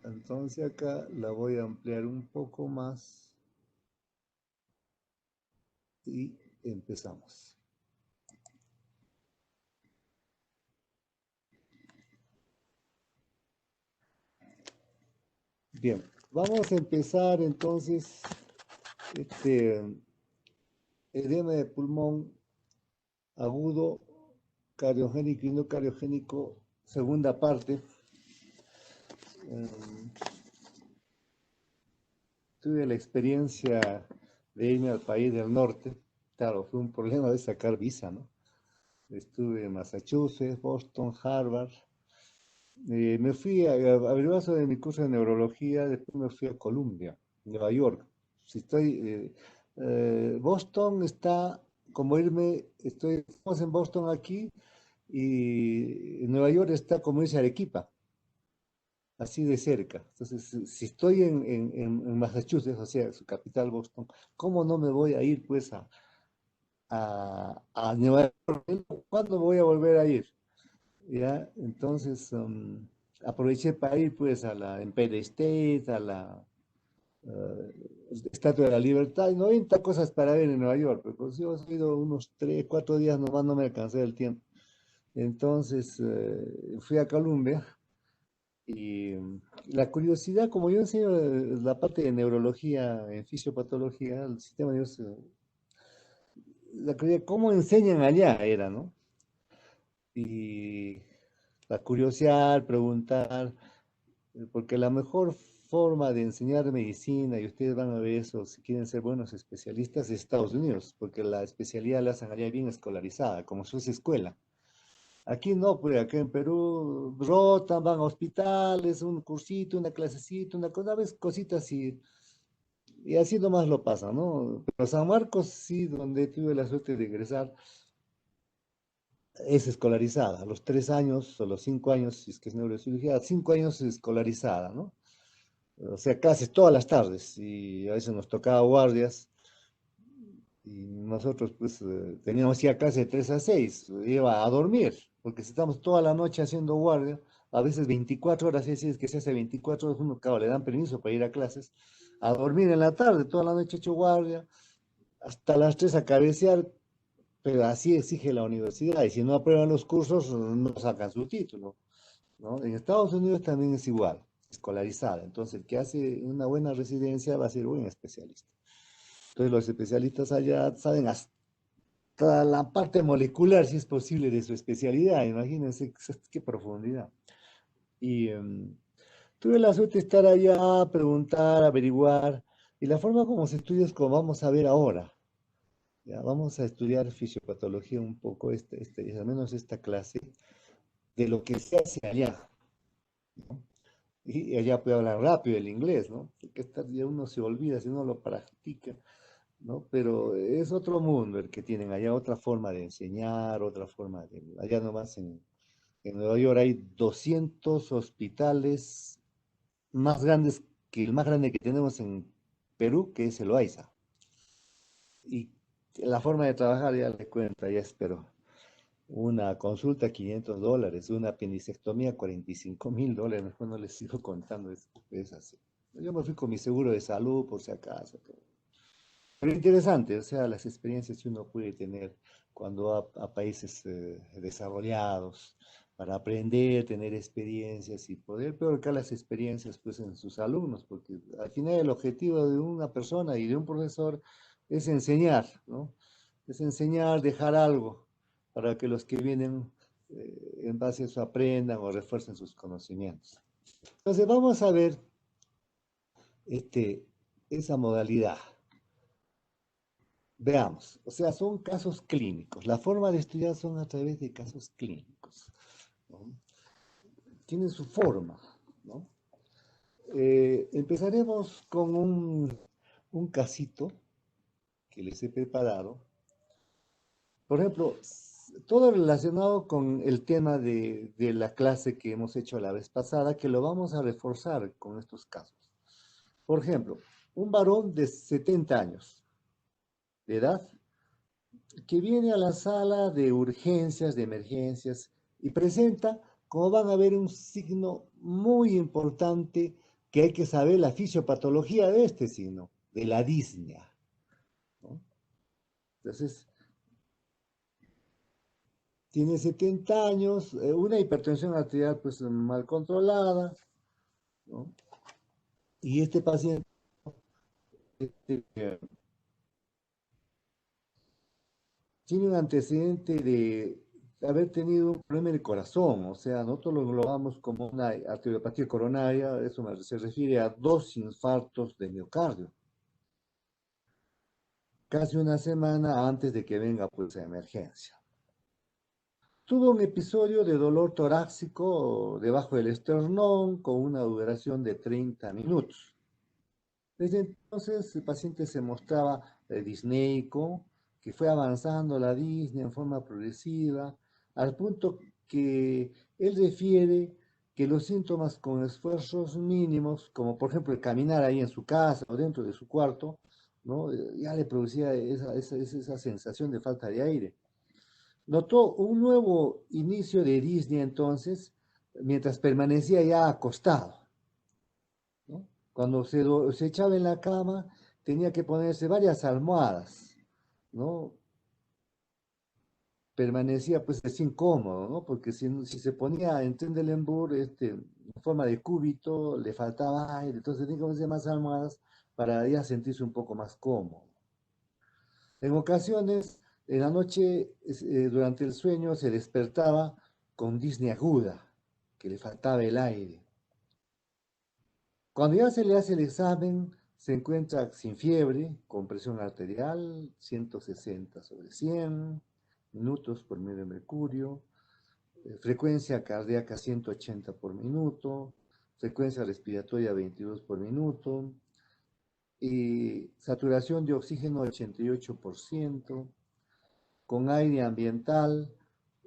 Entonces acá la voy a ampliar un poco más y empezamos. Bien, vamos a empezar entonces este edema de pulmón agudo, cardiogénico y no cardiogénico, segunda parte. Um, Tuve la experiencia de irme al país del norte. Claro, fue un problema de sacar visa, ¿no? Estuve en Massachusetts, Boston, Harvard. Me fui a averiguar sobre mi curso de neurología, después me fui a Columbia, Nueva York. Si estoy, Boston está como irme, estamos en Boston aquí y Nueva York está como irse a Arequipa, así de cerca. Entonces, si estoy en Massachusetts, o sea, su capital, Boston, ¿cómo no me voy a ir pues a Nueva York? ¿Cuándo voy a volver a ir? ¿Ya? Entonces, aproveché para ir pues a la Empire State, a la Estatua de la Libertad, y 90 cosas para ver en Nueva York, pero pues yo he ido unos 3, 4 días nomás, no me alcancé el tiempo. Entonces, fui a Colombia y la curiosidad, como yo enseño la parte de neurología, en fisiopatología, el sistema nervioso, la curiosidad, ¿cómo enseñan allá? Era, ¿no? Y la curiosidad, preguntar, porque la mejor forma de enseñar medicina, y ustedes van a ver eso si quieren ser buenos especialistas, es Estados Unidos, porque la especialidad la hacen allá bien escolarizada, como si fuese escuela. Aquí no, pues aquí en Perú rotan, van a hospitales, un cursito, una clasecita, una cosa, ves cositas y así nomás lo pasa, ¿no? Pero San Marcos sí, donde tuve la suerte de egresar, es escolarizada. A los 3 años o los 5 años, si es que es neurocirugía, 5 años es escolarizada, ¿no? O sea, clases todas las tardes y a veces nos tocaba guardias y nosotros pues teníamos ya clase de 3 a 6, iba a dormir, porque si estamos toda la noche haciendo guardia, a veces 24 horas, si es que se hace 24 horas, uno, claro, le dan permiso para ir a clases, a dormir en la tarde, toda la noche hecho guardia, hasta las 3 a cabecear, pero así exige la universidad y si no aprueban los cursos no sacan su título, ¿no? En Estados Unidos también es igual, escolarizada. Entonces, el que hace una buena residencia va a ser buen especialista. Entonces, los especialistas allá saben hasta la parte molecular, si es posible, de su especialidad. Imagínense qué profundidad. Y tuve la suerte de estar allá, preguntar, averiguar. Y la forma como se estudia es como vamos a ver ahora. Ya, vamos a estudiar fisiopatología un poco, al menos esta clase, de lo que se hace allá, ¿no? Y allá puede hablar rápido el inglés, ¿no? Porque ya uno se olvida si no lo practica, ¿no? Pero es otro mundo el que tienen allá, otra forma de enseñar, otra forma de... Allá nomás en Nueva York hay 200 hospitales más grandes que el más grande que tenemos en Perú, que es el Loaiza. Y la forma de trabajar ya le cuento, ya espero. Una consulta, $500, una apendicectomía, $45,000, mejor no les sigo contando, es así. Yo me fui con mi seguro de salud por si acaso. Pero interesante, o sea, las experiencias que uno puede tener cuando va a países desarrollados para aprender, tener experiencias y poder colocar las experiencias pues en sus alumnos, porque al final el objetivo de una persona y de un profesor es enseñar, ¿no? Es enseñar, dejar algo para que los que vienen en base a eso aprendan o refuercen sus conocimientos. Entonces vamos a ver este, esa modalidad. Veamos, o sea, son casos clínicos. La forma de estudiar son a través de casos clínicos, ¿no? Tienen su forma, ¿no? Empezaremos con un casito que les he preparado. Por ejemplo, todo relacionado con el tema de la clase que hemos hecho la vez pasada, que lo vamos a reforzar con estos casos. Por ejemplo, un varón de 70 años de edad que viene a la sala de urgencias, de emergencias, y presenta, como van a ver, un signo muy importante que hay que saber la fisiopatología de este signo, de la disnea, ¿no? Entonces, tiene 70 años, una hipertensión arterial pues mal controlada, ¿no? Y este paciente eh, tiene un antecedente de haber tenido un problema en el corazón, o sea, nosotros lo englobamos como una arteriopatía coronaria, se refiere a dos infartos de miocardio, casi una semana antes de que venga pues la emergencia. Tuvo un episodio de dolor torácico debajo del esternón con una duración de 30 minutos. Desde entonces el paciente se mostraba disneico, que fue avanzando la disnea en forma progresiva, al punto que él refiere que los síntomas con esfuerzos mínimos, como por ejemplo el caminar ahí en su casa o dentro de su cuarto, ¿no? Ya le producía esa sensación de falta de aire. Notó un nuevo inicio de disnea entonces, mientras permanecía ya acostado, ¿no? Cuando se echaba en la cama, tenía que ponerse varias almohadas, ¿no? Permanecía pues así incómodo, ¿no? Porque si se ponía en Trendelenburg, en forma de cúbito, le faltaba aire, entonces tenía que ponerse más almohadas para ya sentirse un poco más cómodo. En ocasiones, en la noche, durante el sueño, se despertaba con disnea aguda, que le faltaba el aire. Cuando ya se le hace el examen, se encuentra sin fiebre, con presión arterial 160/100 minutos por medio de mercurio, frecuencia cardíaca 180 por minuto, frecuencia respiratoria 22 por minuto, y saturación de oxígeno 88%, con aire ambiental.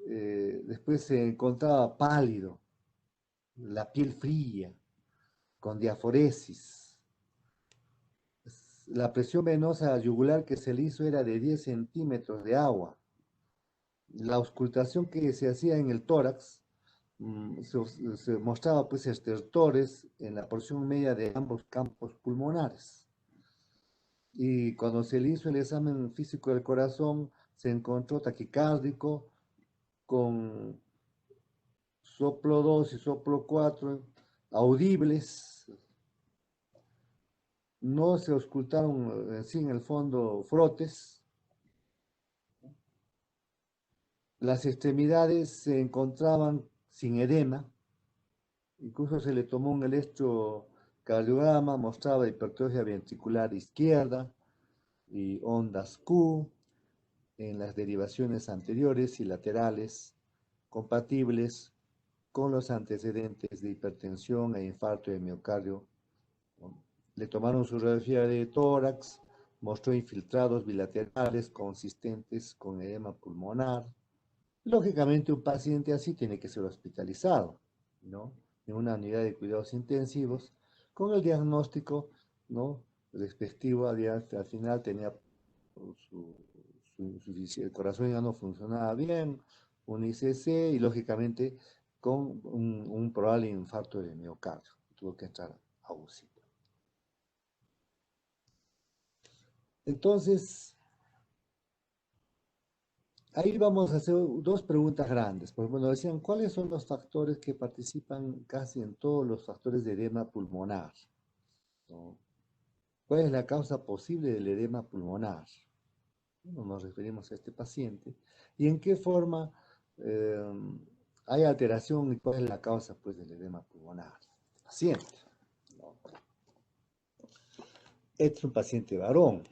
Después se encontraba pálido, la piel fría, con diaforesis. La presión venosa yugular que se le hizo era de 10 centímetros de agua. La auscultación que se hacía en el tórax se mostraba pues estertores en la porción media de ambos campos pulmonares. Y cuando se le hizo el examen físico del corazón, se encontró taquicárdico con soplo 2 y soplo 4 audibles. No se auscultaron en el fondo frotes. Las extremidades se encontraban sin edema, incluso se le tomó un electrocardiograma, mostraba hipertrofia ventricular izquierda y ondas Q en las derivaciones anteriores y laterales compatibles con los antecedentes de hipertensión e infarto de miocardio. Le tomaron su radiografía de tórax, mostró infiltrados bilaterales consistentes con edema pulmonar. Lógicamente, un paciente así tiene que ser hospitalizado, ¿no? En una unidad de cuidados intensivos, con el diagnóstico, ¿no? Respectivo, al final tenía el corazón ya no funcionaba bien, un ICC y lógicamente con un probable infarto de miocardio. Tuvo que entrar a UCI. Entonces, ahí vamos a hacer dos preguntas grandes. Por ejemplo, nos decían, ¿cuáles son los factores que participan casi en todos los factores de edema pulmonar? ¿No? ¿Cuál es la causa posible del edema pulmonar? Bueno, nos referimos a este paciente. ¿Y en qué forma eh, hay alteración y cuál es la causa pues, del edema pulmonar? Paciente, ¿no? Este es un paciente varón.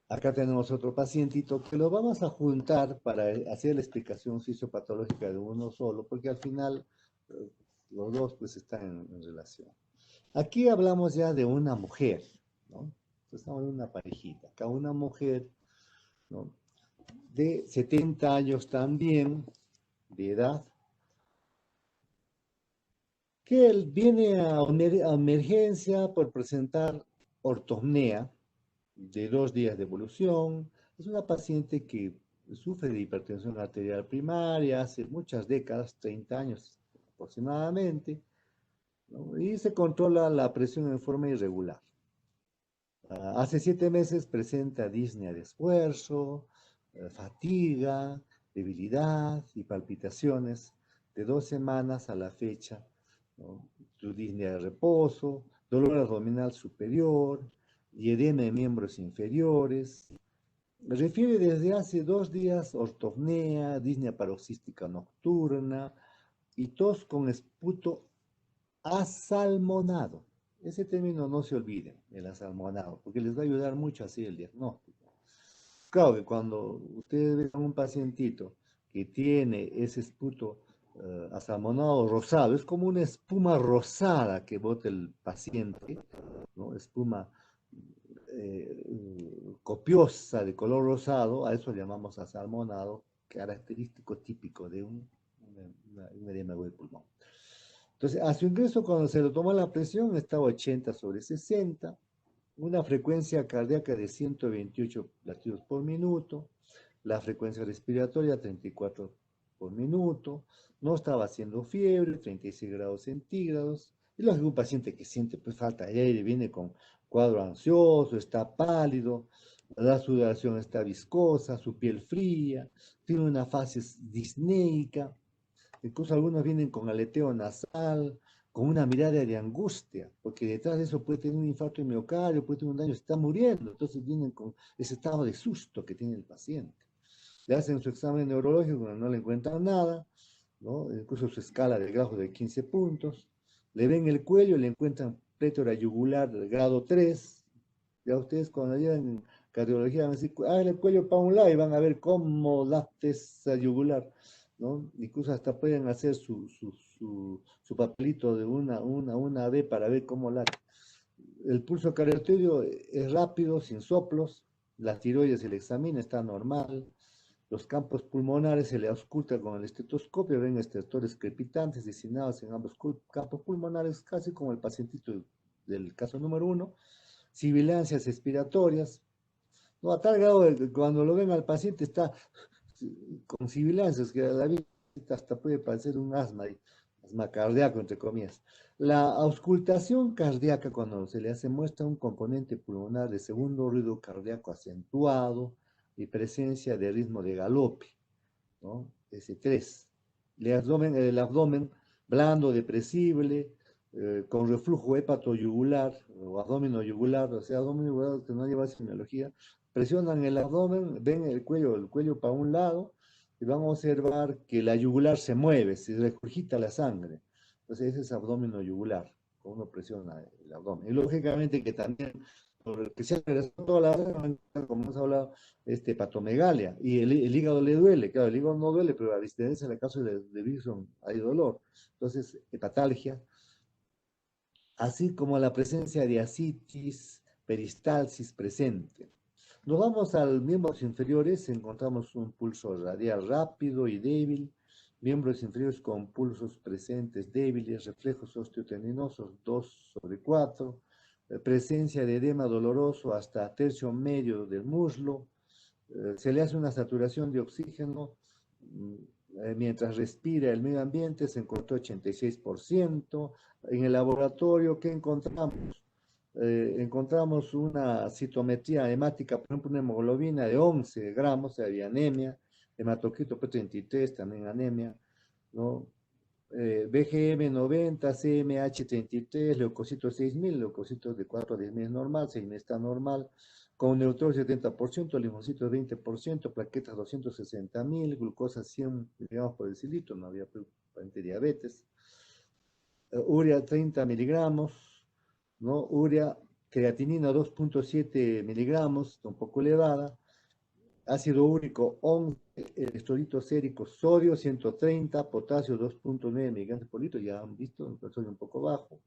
Acá tenemos otro pacientito que lo vamos a juntar para hacer la explicación fisiopatológica de uno solo, porque al final los dos pues están en relación. Aquí hablamos ya de una mujer, ¿no? Estamos en una parejita. Acá una mujer, ¿no? De 70 años también, de edad, que él viene a emergencia por presentar ortopnea de 2 días de evolución. Es una paciente que sufre de hipertensión arterial primaria hace muchas décadas, 30 años aproximadamente, ¿no? Y se controla la presión en forma irregular. Hace 7 meses presenta disnea de esfuerzo, fatiga, debilidad y palpitaciones de 2 semanas a la fecha, ¿no? Su disnea de reposo, dolor abdominal superior y edema de miembros inferiores. Refiere desde hace 2 días ortopnea, disnea paroxística nocturna y tos con esputo asalmonado. Ese término no se olviden, el asalmonado, porque les va a ayudar mucho así el diagnóstico. Claro que cuando ustedes ven a un pacientito que tiene ese esputo asalmonado rosado, es como una espuma rosada que bota el paciente, ¿no? Espuma copiosa de color rosado, a eso le llamamos asalmonado, característico típico de un edema del pulmón. Entonces, a su ingreso, cuando se le tomó la presión, estaba 80/60, una frecuencia cardíaca de 128 latidos por minuto, la frecuencia respiratoria 34 por minuto, no estaba haciendo fiebre, 36 grados centígrados, y luego un paciente que siente pues, falta de aire, viene con cuadro ansioso, está pálido, la sudoración está viscosa, su piel fría, tiene una fase disneica, incluso algunos vienen con aleteo nasal, con una mirada de angustia, porque detrás de eso puede tener un infarto de miocardio, puede tener un daño, se está muriendo, entonces vienen con ese estado de susto que tiene el paciente. Le hacen su examen neurológico, no le encuentran nada, ¿no? Incluso su escala de Graham de 15 puntos, le ven el cuello, le encuentran plétora yugular del grado 3, ya ustedes cuando llegan cardiología van a decir, el cuello para un lado y van a ver cómo late esa yugular, ¿no? Incluso hasta pueden hacer su papelito de una B para ver cómo late. El pulso cardiotideo es rápido, sin soplos, la tiroides se le examina, está normal, los campos pulmonares se le ausculta con el estetoscopio, ven estertores crepitantes designados en ambos campos pulmonares, casi como el pacientito del caso número 1, sibilancias expiratorias, no, a tal grado de que cuando lo ven al paciente está con sibilancias, que a la vista hasta puede parecer un asma cardíaco, entre comillas. La auscultación cardíaca, cuando se le hace muestra un componente pulmonar de segundo ruido cardíaco acentuado y presencia de ritmo de galope, ¿no? S3. El abdomen blando, depresible, con reflujo hepatoyugular o abdomen yugular, o sea, abdomen yugular que no lleva semiología, presionan el abdomen, ven el cuello para un lado y van a observar que la yugular se mueve, se regurgita la sangre. Entonces ese es abdomen yugular, cuando uno presiona el abdomen. Y lógicamente que también, por el que se ha regresado toda la vida, como hemos hablado, hepatomegalia, y el hígado le duele, claro, el hígado no duele, pero a diferencia en el caso de Wilson hay dolor. Entonces, hepatalgia, así como la presencia de ascitis, peristalsis presente. Nos vamos a los miembros inferiores, encontramos un pulso radial rápido y débil, miembros inferiores con pulsos presentes débiles, reflejos osteotendinosos 2/4, presencia de edema doloroso hasta tercio medio del muslo, se le hace una saturación de oxígeno, mientras respira el medio ambiente se encontró 86%. En el laboratorio, ¿qué encontramos? Encontramos una citometría hemática, por ejemplo, una hemoglobina de 11 gramos, había anemia, hematocrito P33, también anemia, ¿no? BGM 90, CMH 33, leucocitos 6000, leucocitos de 4 a 10.000 es normal, 6.000 está normal, con neutrones 70%, linfocitos 20%, plaquetas 260.000, glucosa 100 miligramos por decilitro, no había aparente diabetes, urea 30 miligramos, ¿no? Urea, creatinina 2,7 miligramos, un poco elevada, ácido úrico 11, electrolitos séricos, sodio 130, potasio 2,9 miligramos por litro, ya han visto, el sodio un poco bajo,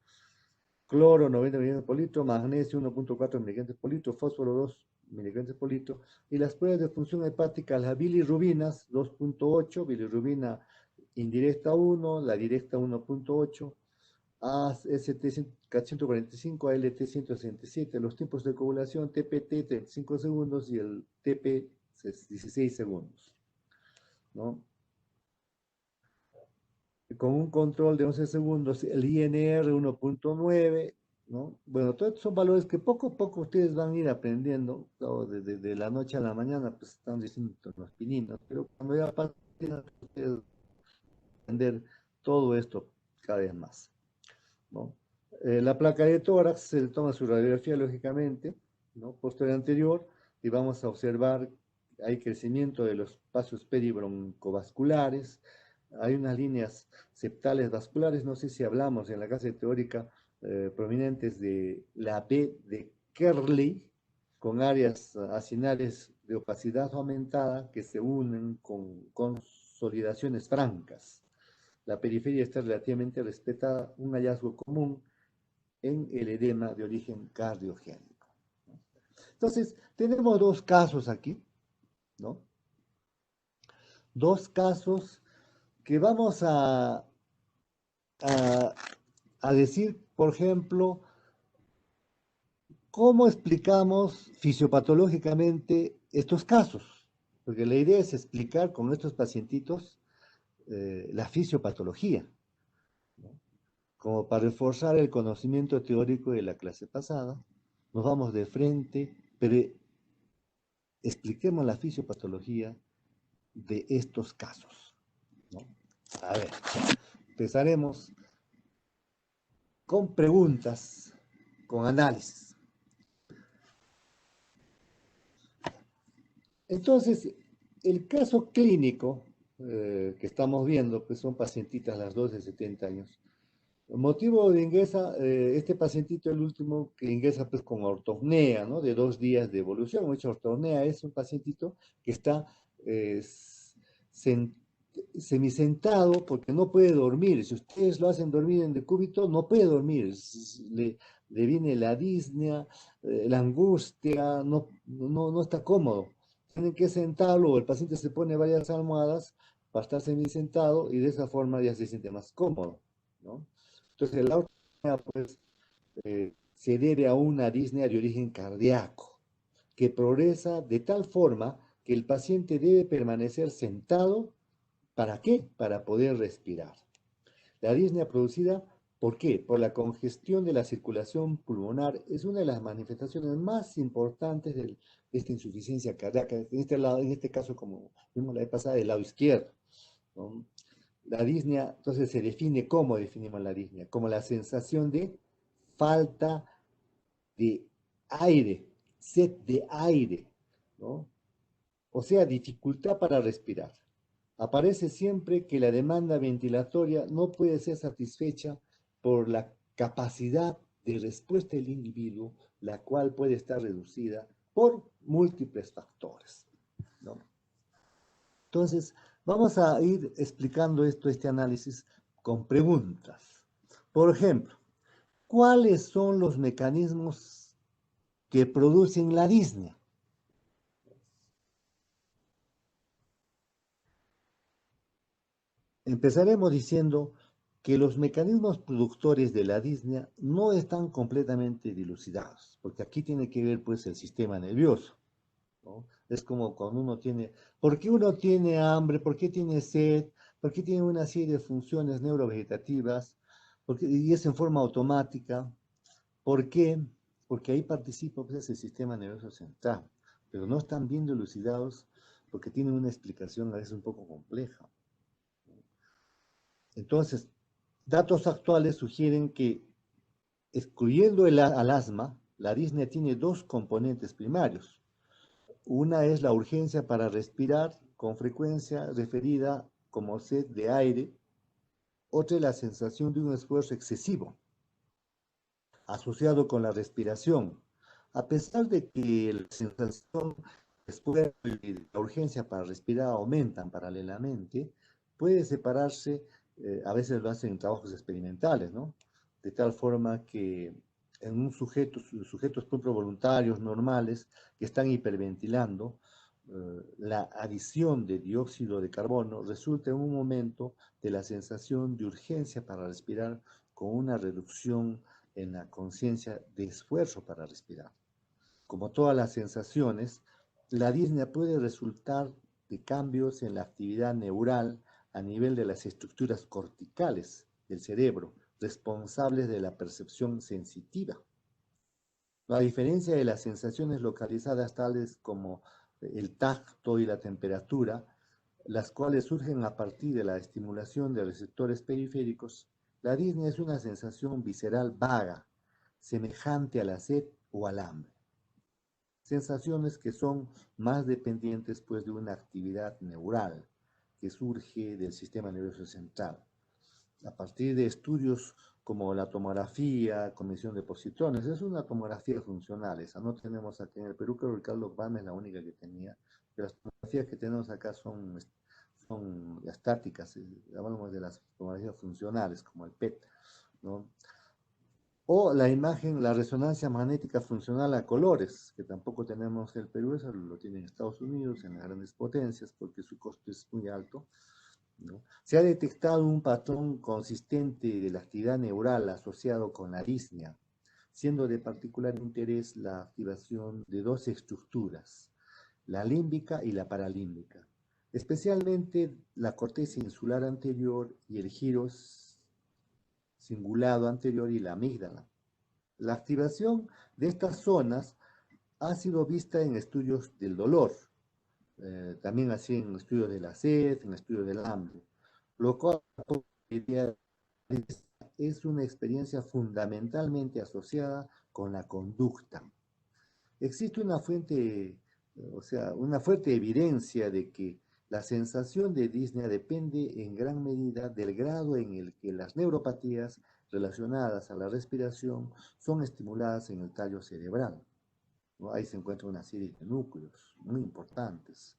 cloro 90 miligramos por litro, magnesio 1,4 miligramos por litro, fósforo 2 miligramos por litro, y las pruebas de función hepática, las bilirrubinas 2,8, bilirrubina indirecta 1, la directa 1,8, AST145, ALT167, los tiempos de coagulación TPT 35 segundos y el TP 16 segundos, ¿no? con un control de 11 segundos, el INR 1.9, ¿no? Bueno, todos estos son valores que poco a poco ustedes van a ir aprendiendo, ¿no? De la noche a la mañana, pues están distintos los pininos, pero cuando ya pasan, ustedes aprender todo esto cada vez más, ¿no? La placa de tórax se le toma su radiografía, lógicamente, ¿no? Posterior anterior, y vamos a observar, hay crecimiento de los espacios peribroncovasculares, hay unas líneas septales vasculares, no sé si hablamos en la clase teórica, prominentes de la B de Kerley, con áreas acinales de opacidad aumentada que se unen con consolidaciones francas. La periferia está relativamente respetada, un hallazgo común en el edema de origen cardiogénico. Entonces, tenemos dos casos aquí, ¿no? Dos casos que vamos a decir, por ejemplo, cómo explicamos fisiopatológicamente estos casos. Porque la idea es explicar con estos pacientitos la fisiopatología, ¿no? Como para reforzar el conocimiento teórico de la clase pasada, nos vamos de frente, pero expliquemos la fisiopatología de estos casos, ¿no? A ver, empezaremos con preguntas, con análisis. Entonces, el caso clínico que estamos viendo, pues son pacientitas las dos de 70 años. El motivo de ingresa, este pacientito, el último que ingresa pues con ortopnea, ¿no? De 2 días de evolución. Mucha ortopnea es un pacientito que está semisentado porque no puede dormir. Si ustedes lo hacen dormir en decúbito, no puede dormir. Le viene la disnea, la angustia, no está cómodo. Tienen que sentarlo o el paciente se pone varias almohadas para estar semisentado y de esa forma ya se siente más cómodo, ¿no? Entonces, la ortopnea, pues, se debe a una disnea de origen cardíaco, que progresa de tal forma que el paciente debe permanecer sentado. ¿Para qué? Para poder respirar. La disnea producida, ¿por qué? Por la congestión de la circulación pulmonar es una de las manifestaciones más importantes de esta insuficiencia cardíaca. En este caso, como vimos la vez pasada, del lado izquierdo, ¿no? La disnea, entonces se define, ¿cómo definimos la disnea? Como la sensación de falta de aire, sed de aire, ¿no? O sea, dificultad para respirar. Aparece siempre que la demanda ventilatoria no puede ser satisfecha por la capacidad de respuesta del individuo, la cual puede estar reducida por múltiples factores, ¿no? Entonces, vamos a ir explicando este análisis con preguntas. Por ejemplo, ¿cuáles son los mecanismos que producen la disnea? Empezaremos diciendo que los mecanismos productores de la disnea no están completamente dilucidados, porque aquí tiene que ver pues el sistema nervioso, ¿no? Es como cuando uno tiene, ¿por qué uno tiene hambre? ¿Por qué tiene sed? ¿Por qué tiene una serie de funciones neurovegetativas? Y es en forma automática. ¿Por qué? Porque ahí participa pues, el sistema nervioso central, pero no están bien dilucidados porque tienen una explicación a veces un poco compleja. Entonces, datos actuales sugieren que, excluyendo al asma, la disnea tiene dos componentes primarios. Una es la urgencia para respirar con frecuencia referida como sed de aire. Otra es la sensación de un esfuerzo excesivo asociado con la respiración. A pesar de que la sensación de esfuerzo y la urgencia para respirar aumentan paralelamente, puede separarse, a veces lo hacen en trabajos experimentales, ¿no? De tal forma que en sujetos voluntarios normales que están hiperventilando, la adición de dióxido de carbono resulta en un momento de la sensación de urgencia para respirar con una reducción en la conciencia de esfuerzo para respirar. Como todas las sensaciones, la disnea puede resultar de cambios en la actividad neural a nivel de las estructuras corticales del cerebro, responsables de la percepción sensitiva. A diferencia de las sensaciones localizadas tales como el tacto y la temperatura, las cuales surgen a partir de la estimulación de receptores periféricos, la disnea es una sensación visceral vaga, semejante a la sed o al hambre. Sensaciones que son más dependientes pues de una actividad neural que surge del sistema nervioso central. A partir de estudios como la tomografía, comisión de positrones, es una tomografía funcional, esa no tenemos aquí en el Perú, creo que Ricardo Bam es la única que tenía, pero las tomografías que tenemos acá son estáticas, hablamos de las tomografías funcionales, como el PET, ¿no? O la imagen, la resonancia magnética funcional a colores, que tampoco tenemos en el Perú, eso lo tienen Estados Unidos, en las grandes potencias, porque su costo es muy alto, ¿no? Se ha detectado un patrón consistente de la actividad neural asociado con la disnea, siendo de particular interés la activación de dos estructuras, la límbica y la paralímbica, especialmente la corteza insular anterior y el giro cingulado anterior y la amígdala. La activación de estas zonas ha sido vista en estudios del dolor, también así en estudios de la sed, en estudios del hambre, lo cual es una experiencia fundamentalmente asociada con la conducta. Existe una fuente, o sea, una fuerte evidencia de que la sensación de disnea depende en gran medida del grado en el que las neuropatías relacionadas a la respiración son estimuladas en el tallo cerebral, ¿no? Ahí se encuentra una serie de núcleos muy importantes.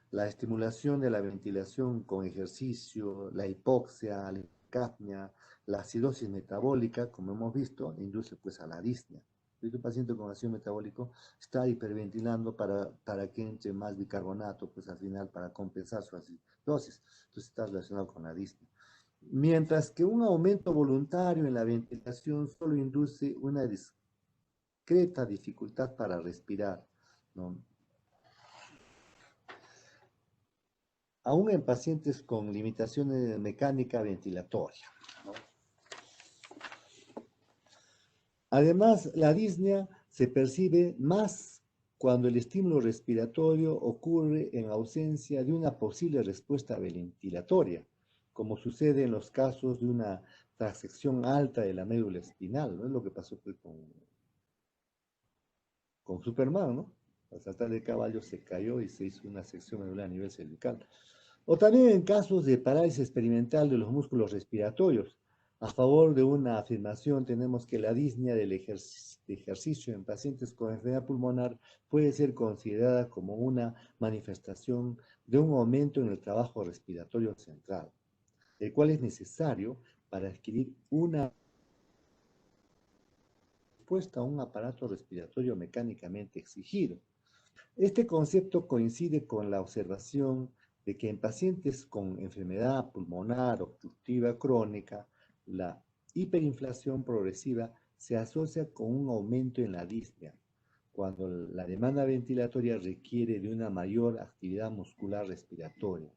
La estimulación de la ventilación con ejercicio, la hipoxia, la hipocapnia, la acidosis metabólica, como hemos visto, induce pues a la disnea. Un paciente con ácido metabólico está hiperventilando para que entre más bicarbonato, pues al final para compensar su acidosis. Entonces está relacionado con la disnea. Mientras que un aumento voluntario en la ventilación solo induce una discreta dificultad para respirar, ¿no? Aún en pacientes con limitaciones mecánica ventilatoria, ¿no? Además, la disnea se percibe más cuando el estímulo respiratorio ocurre en ausencia de una posible respuesta ventilatoria, como sucede en los casos de una transección alta de la médula espinal, ¿no? Es lo que pasó pues, con Superman, ¿no? Al saltar de caballo se cayó y se hizo una sección medular a nivel cervical. O también en casos de parálisis experimental de los músculos respiratorios. A favor de una afirmación tenemos que la disnea del ejercicio en pacientes con enfermedad pulmonar puede ser considerada como una manifestación de un aumento en el trabajo respiratorio central, el cual es necesario para adquirir una respuesta a un aparato respiratorio mecánicamente exigido. Este concepto coincide con la observación de que en pacientes con enfermedad pulmonar obstructiva crónica, la hiperinflación progresiva se asocia con un aumento en la disnea, cuando la demanda ventilatoria requiere de una mayor actividad muscular respiratoria,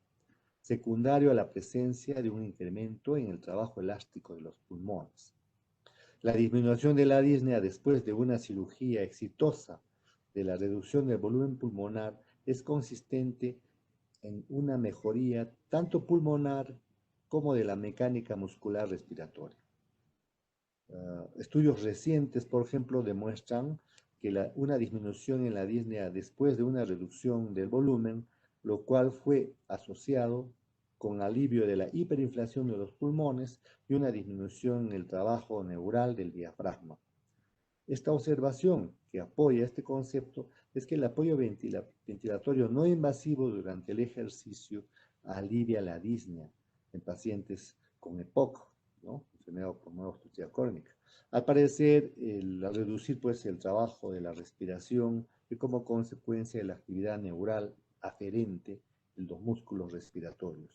secundario a la presencia de un incremento en el trabajo elástico de los pulmones. La disminución de la disnea después de una cirugía exitosa de la reducción del volumen pulmonar es consistente en una mejoría tanto pulmonar como de la mecánica muscular respiratoria. Estudios recientes, por ejemplo, demuestran que una disminución en la disnea después de una reducción del volumen, lo cual fue asociado con alivio de la hiperinflación de los pulmones y una disminución en el trabajo neural del diafragma. Esta observación que apoya este concepto es que el apoyo ventilatorio no invasivo durante el ejercicio alivia la disnea en pacientes con EPOC, ¿no? Enfermedad pulmonar obstructiva crónica. Al parecer, al reducir pues, el trabajo de la respiración y como consecuencia de la actividad neural aferente en los músculos respiratorios.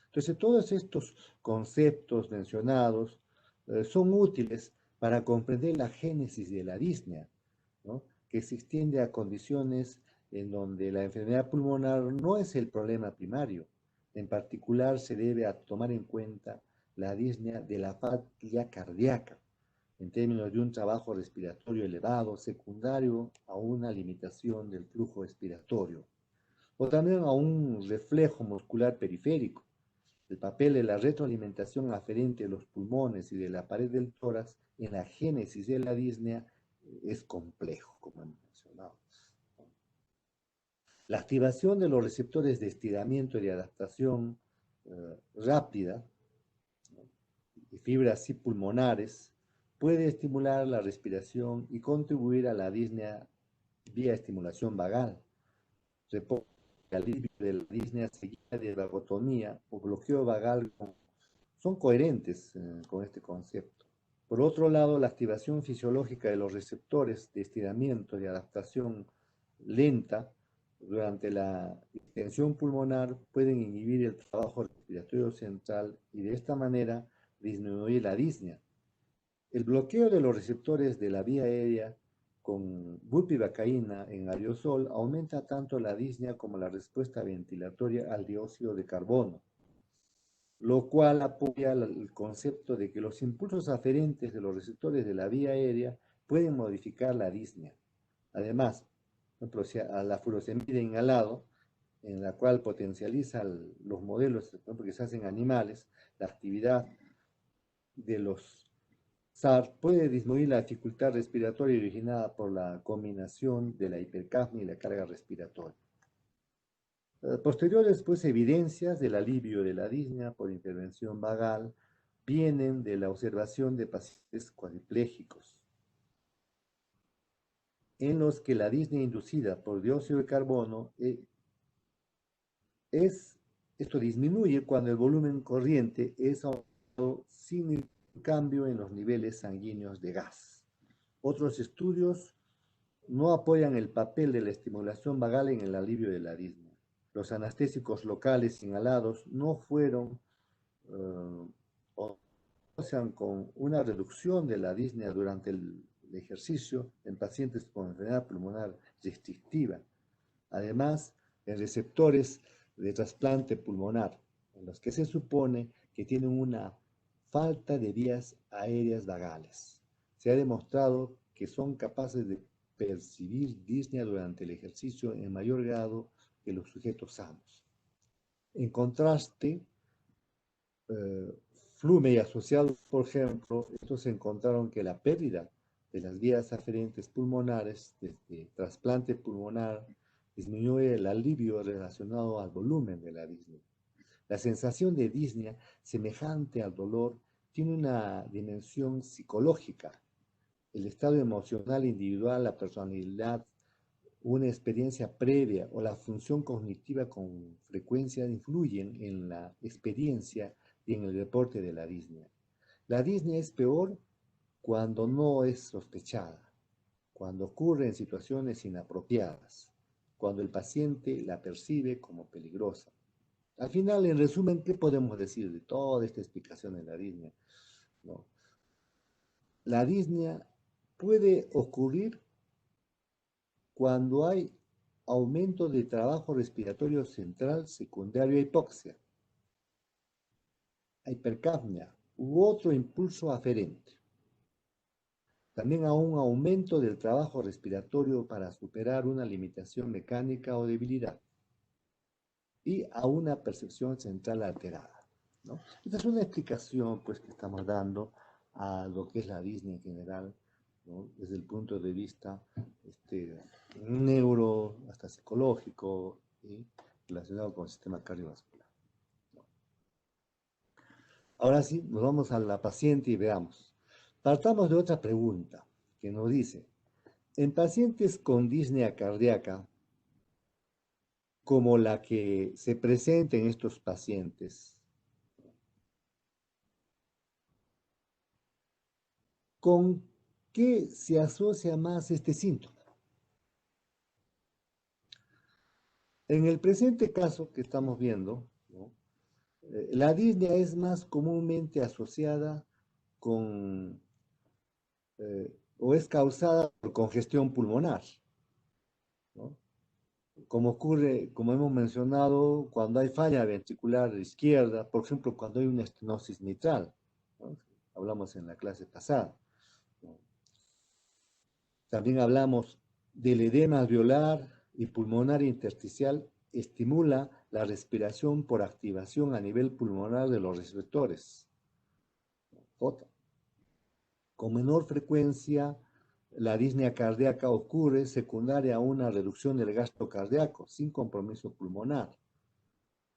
Entonces, todos estos conceptos mencionados son útiles para comprender la génesis de la disnea, ¿no? Que se extiende a condiciones en donde la enfermedad pulmonar no es el problema primario, En particular, se debe a tomar en cuenta la disnea de la falla cardíaca, en términos de un trabajo respiratorio elevado, secundario a una limitación del flujo respiratorio, o también a un reflejo muscular periférico. El papel de la retroalimentación aferente de los pulmones y de la pared del tórax en la génesis de la disnea es complejo, como hemos mencionado. La activación de los receptores de estiramiento y de adaptación rápida, ¿no?, y fibras pulmonares puede estimular la respiración y contribuir a la disnea vía estimulación vagal. El alivio de la disnea seguida de vagotomía o bloqueo vagal son coherentes con este concepto. Por otro lado, la activación fisiológica de los receptores de estiramiento y adaptación lenta durante la extensión pulmonar pueden inhibir el trabajo respiratorio central y de esta manera disminuir la disnea. El bloqueo de los receptores de la vía aérea con bupivacaína en aerosol aumenta tanto la disnea como la respuesta ventilatoria al dióxido de carbono, lo cual apoya el concepto de que los impulsos aferentes de los receptores de la vía aérea pueden modificar la disnea. Además, a la furosemida inhalado, en la cual potencializa los modelos que se hacen animales, la actividad de los SARS puede disminuir la dificultad respiratoria originada por la combinación de la hipercapnia y la carga respiratoria. Posteriores, pues, evidencias del alivio de la disnea por intervención vagal vienen de la observación de pacientes cuadriplégicos, en los que la disnea inducida por dióxido de carbono esto disminuye cuando el volumen corriente es aumentado sin cambio en los niveles sanguíneos de gas. Otros estudios no apoyan el papel de la estimulación vagal en el alivio de la disnea. Los anestésicos locales inhalados no fueron asocian con una reducción de la disnea durante el ejercicio en pacientes con enfermedad pulmonar restrictiva. Además, en receptores de trasplante pulmonar, en los que se supone que tienen una falta de vías aéreas vagales. Se ha demostrado que son capaces de percibir disnea durante el ejercicio en mayor grado que los sujetos sanos. En contraste, Flume y asociados, por ejemplo, estos encontraron que la pérdida de las vías aferentes pulmonares desde trasplante pulmonar disminuye el alivio relacionado al volumen de la disnea. La sensación de disnea, semejante al dolor, tiene una dimensión psicológica. El estado emocional individual, la personalidad, una experiencia previa o la función cognitiva con frecuencia influyen en la experiencia y en el reporte de la disnea. La disnea es peor cuando no es sospechada, cuando ocurre en situaciones inapropiadas, cuando el paciente la percibe como peligrosa. Al final, en resumen, ¿qué podemos decir de toda esta explicación de la disnea? ¿No? La disnea puede ocurrir cuando hay aumento de trabajo respiratorio central secundario a hipoxia, a hipercapnia u otro impulso aferente. También a un aumento del trabajo respiratorio para superar una limitación mecánica o debilidad. Y a una percepción central alterada, ¿no? Esta es una explicación, pues, que estamos dando a lo que es la disnea en general, ¿no?, desde el punto de vista neuro, hasta psicológico, y relacionado con el sistema cardiovascular, ¿no? Ahora sí, nos vamos a la paciente y veamos. Partamos de otra pregunta que nos dice, en pacientes con disnea cardíaca, como la que se presenta en estos pacientes, ¿con qué se asocia más este síntoma? En el presente caso que estamos viendo, ¿no?, la disnea es más comúnmente asociada con, o es causada por congestión pulmonar, ¿no? como ocurre, como hemos mencionado, cuando hay falla ventricular izquierda, por ejemplo, cuando hay una estenosis mitral, ¿no? Hablamos en la clase pasada, ¿no? También hablamos del edema alveolar y pulmonar intersticial, estimula la respiración por activación a nivel pulmonar de los receptores. J. Con menor frecuencia, la disnea cardíaca ocurre secundaria a una reducción del gasto cardíaco, sin compromiso pulmonar,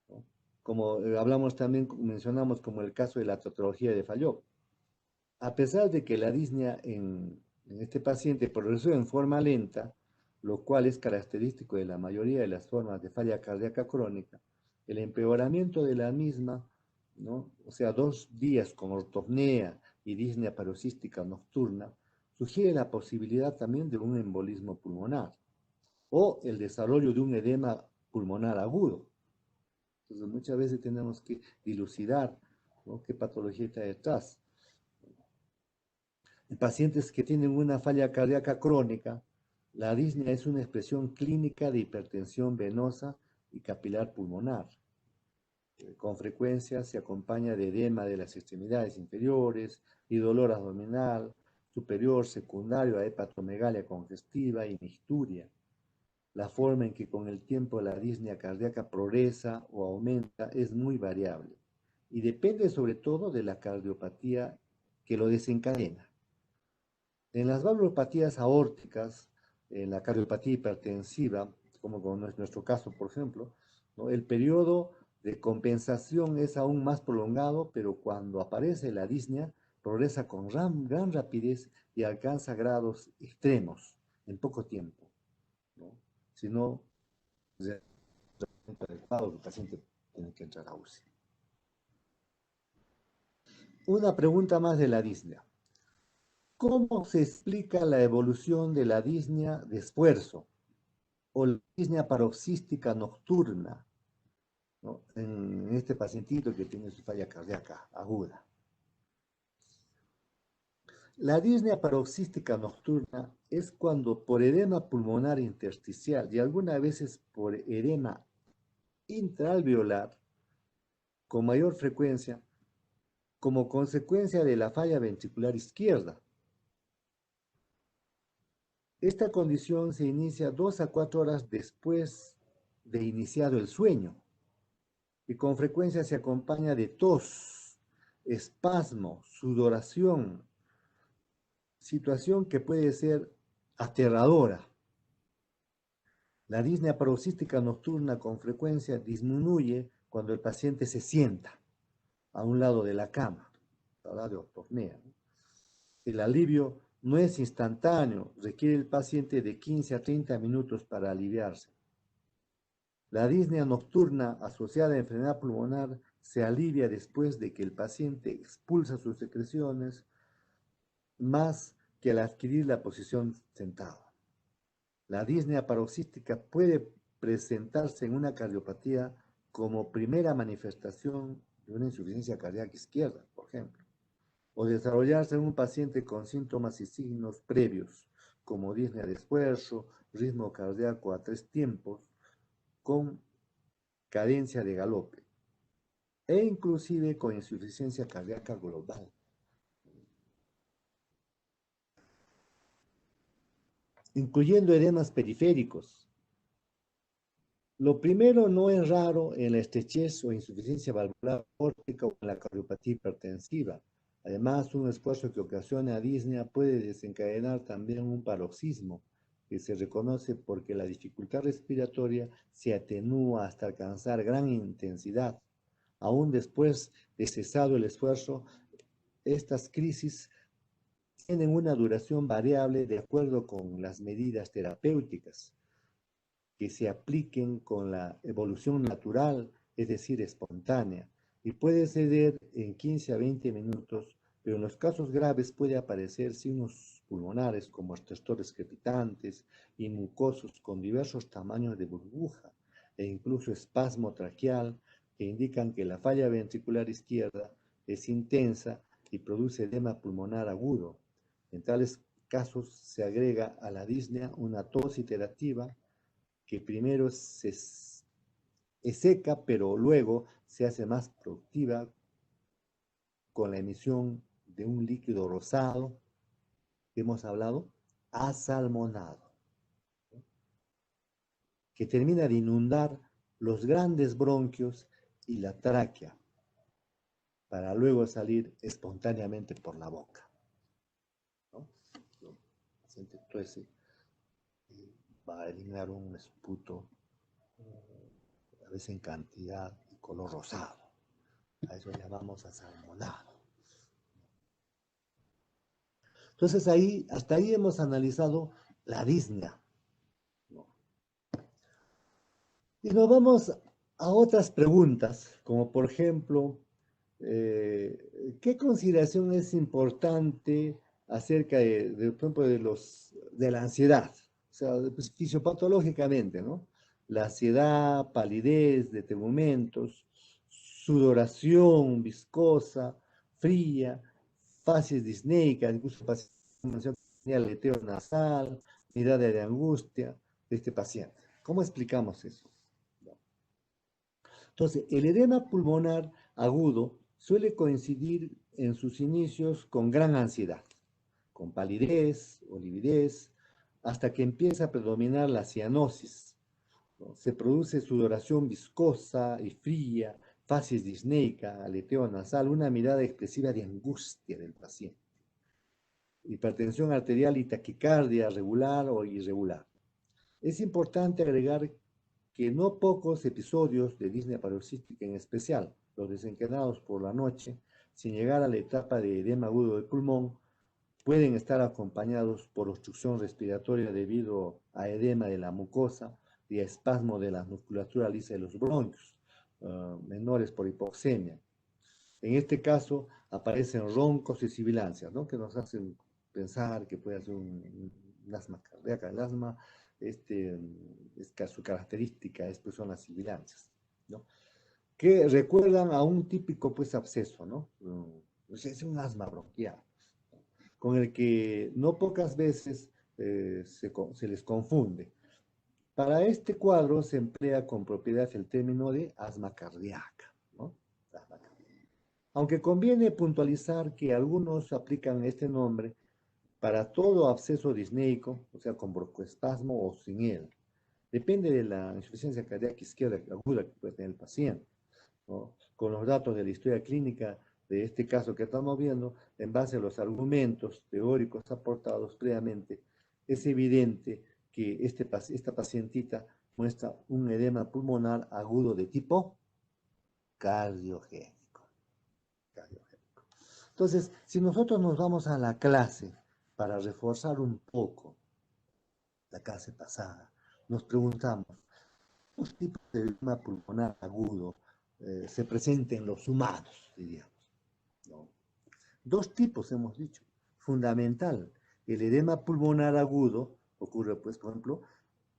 ¿no? Como hablamos también, mencionamos como el caso de la tautología de Fallot. A pesar de que la disnea en este paciente progresó en forma lenta, lo cual es característico de la mayoría de las formas de falla cardíaca crónica, el empeoramiento de la misma, ¿no? O sea, 2 días con ortopnea y disnea paroxística nocturna, sugiere la posibilidad también de un embolismo pulmonar o el desarrollo de un edema pulmonar agudo. Entonces, muchas veces tenemos que dilucidar, ¿no?, qué patología está detrás. En pacientes que tienen una falla cardíaca crónica, la disnea es una expresión clínica de hipertensión venosa y capilar pulmonar. Con frecuencia se acompaña de edema de las extremidades inferiores y dolor abdominal superior secundario a hepatomegalia congestiva y mixturia. La forma en que con el tiempo la disnea cardíaca progresa o aumenta es muy variable y depende sobre todo de la cardiopatía que lo desencadena. En las valvulopatías aórticas, en la cardiopatía hipertensiva, como es nuestro caso, por ejemplo, ¿no?, el periodo de compensación es aún más prolongado, pero cuando aparece la disnea, progresa con gran rapidez y alcanza grados extremos en poco tiempo, ¿no? Si no, es adecuado, el paciente tiene que entrar a UCI. Una pregunta más de la disnea. ¿Cómo se explica la evolución de la disnea de esfuerzo o la disnea paroxística nocturna, ¿no?, en este pacientito que tiene su falla cardíaca aguda? La disnea paroxística nocturna es cuando por edema pulmonar intersticial y algunas veces por edema intraalveolar con mayor frecuencia como consecuencia de la falla ventricular izquierda. Esta condición se inicia 2 a 4 horas después de iniciado el sueño y con frecuencia se acompaña de tos, espasmo, sudoración, situación que puede ser aterradora. La disnea paroxística nocturna con frecuencia disminuye cuando el paciente se sienta a un lado de la cama, habla de ortopnea, ¿no? El alivio no es instantáneo, requiere el paciente de 15 a 30 minutos para aliviarse. La disnea nocturna asociada a enfermedad pulmonar se alivia después de que el paciente expulsa sus secreciones, más que al adquirir la posición sentado. La disnea paroxística puede presentarse en una cardiopatía como primera manifestación de una insuficiencia cardíaca izquierda, por ejemplo, o desarrollarse en un paciente con síntomas y signos previos, como disnea de esfuerzo, ritmo cardíaco a 3 tiempos, con cadencia de galope, e inclusive con insuficiencia cardíaca global. Incluyendo edemas periféricos. Lo primero no es raro en la estrechez o insuficiencia valvular aórtica o en la cardiopatía hipertensiva. Además, un esfuerzo que ocasiona disnea puede desencadenar también un paroxismo, que se reconoce porque la dificultad respiratoria se atenúa hasta alcanzar gran intensidad. Aún después de cesado el esfuerzo, estas crisis tienen una duración variable de acuerdo con las medidas terapéuticas que se apliquen con la evolución natural, es decir, espontánea, y puede ceder en 15 a 20 minutos, pero en los casos graves puede aparecer signos pulmonares como estertores crepitantes y mucosos con diversos tamaños de burbuja e incluso espasmo traqueal que indican que la falla ventricular izquierda es intensa y produce edema pulmonar agudo. En tales casos se agrega a la disnea una tos iterativa que primero es seca, pero luego se hace más productiva con la emisión de un líquido rosado, que hemos hablado, asalmonado, que termina de inundar los grandes bronquios y la tráquea, para luego salir espontáneamente por la boca, ¿no? El paciente tuese va a eliminar un esputo, a veces en cantidad y color rosado. A eso llamamos asalmonado. Entonces hasta ahí hemos analizado la disnea, ¿no? Y nos vamos a otras preguntas, como por ejemplo, ¿qué consideración es importante acerca por ejemplo, de la ansiedad? O sea, pues, fisiopatológicamente, ¿no? La ansiedad, palidez, detegumentos, sudoración viscosa, fría, facies disneicas, incluso paciente aleteo nasal, mirada de angustia de este paciente. ¿Cómo explicamos eso? Entonces, el edema pulmonar agudo suele coincidir en sus inicios con gran ansiedad, con palidez o lividez, hasta que empieza a predominar la cianosis, ¿no? Se produce sudoración viscosa y fría, facies disneica, aleteo nasal, una mirada expresiva de angustia del paciente, hipertensión arterial y taquicardia regular o irregular. Es importante agregar que no pocos episodios de disnea paroxística, en especial los desencadenados por la noche, sin llegar a la etapa de edema agudo del pulmón, pueden estar acompañados por obstrucción respiratoria debido a edema de la mucosa y a espasmo de la musculatura lisa de los bronquios, menores por hipoxemia. En este caso aparecen roncos y sibilancias, ¿no? Que nos hacen pensar que puede ser un asma cardíaca. El asma, su característica pues, son las sibilancias, ¿no? Que recuerdan a un típico pues, absceso, ¿no? Es un asma bronquial, con el que no pocas veces se les confunde. Para este cuadro se emplea con propiedad el término de asma cardíaca, ¿no? Asma cardíaca. Aunque conviene puntualizar que algunos aplican este nombre para todo absceso disneico, o sea, con broncoespasmo o sin él. Depende de la insuficiencia cardíaca izquierda aguda que puede tener el paciente, ¿no? Con los datos de la historia clínica de este caso que estamos viendo, en base a los argumentos teóricos aportados previamente, es evidente que esta pacientita muestra un edema pulmonar agudo de tipo cardiogénico. Entonces, si nosotros nos vamos a la clase para reforzar un poco la clase pasada, nos preguntamos, ¿qué tipos de edema pulmonar agudo se presenta en los humanos, diríamos? ¿No? Dos tipos hemos dicho. Fundamental, el edema pulmonar agudo, ocurre pues, por ejemplo,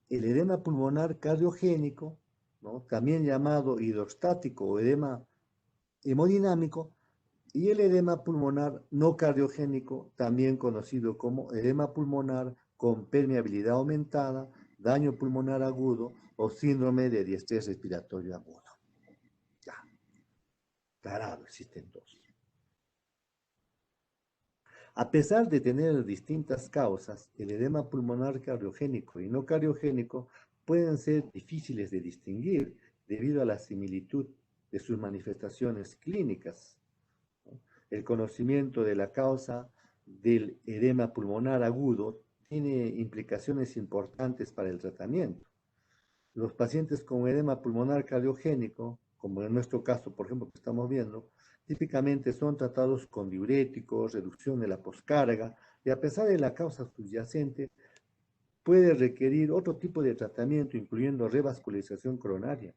el edema pulmonar cardiogénico, ¿no? También llamado hidrostático o edema hemodinámico, y el edema pulmonar no cardiogénico, también conocido como edema pulmonar con permeabilidad aumentada, daño pulmonar agudo o síndrome de diestrés respiratorio agudo. Ya, claro, existen dos. A pesar de tener distintas causas, el edema pulmonar cardiogénico y no cardiogénico pueden ser difíciles de distinguir debido a la similitud de sus manifestaciones clínicas. El conocimiento de la causa del edema pulmonar agudo tiene implicaciones importantes para el tratamiento. Los pacientes con edema pulmonar cardiogénico, como en nuestro caso, por ejemplo, que estamos viendo, típicamente son tratados con diuréticos, reducción de la poscarga, y a pesar de la causa subyacente, puede requerir otro tipo de tratamiento, incluyendo revascularización coronaria.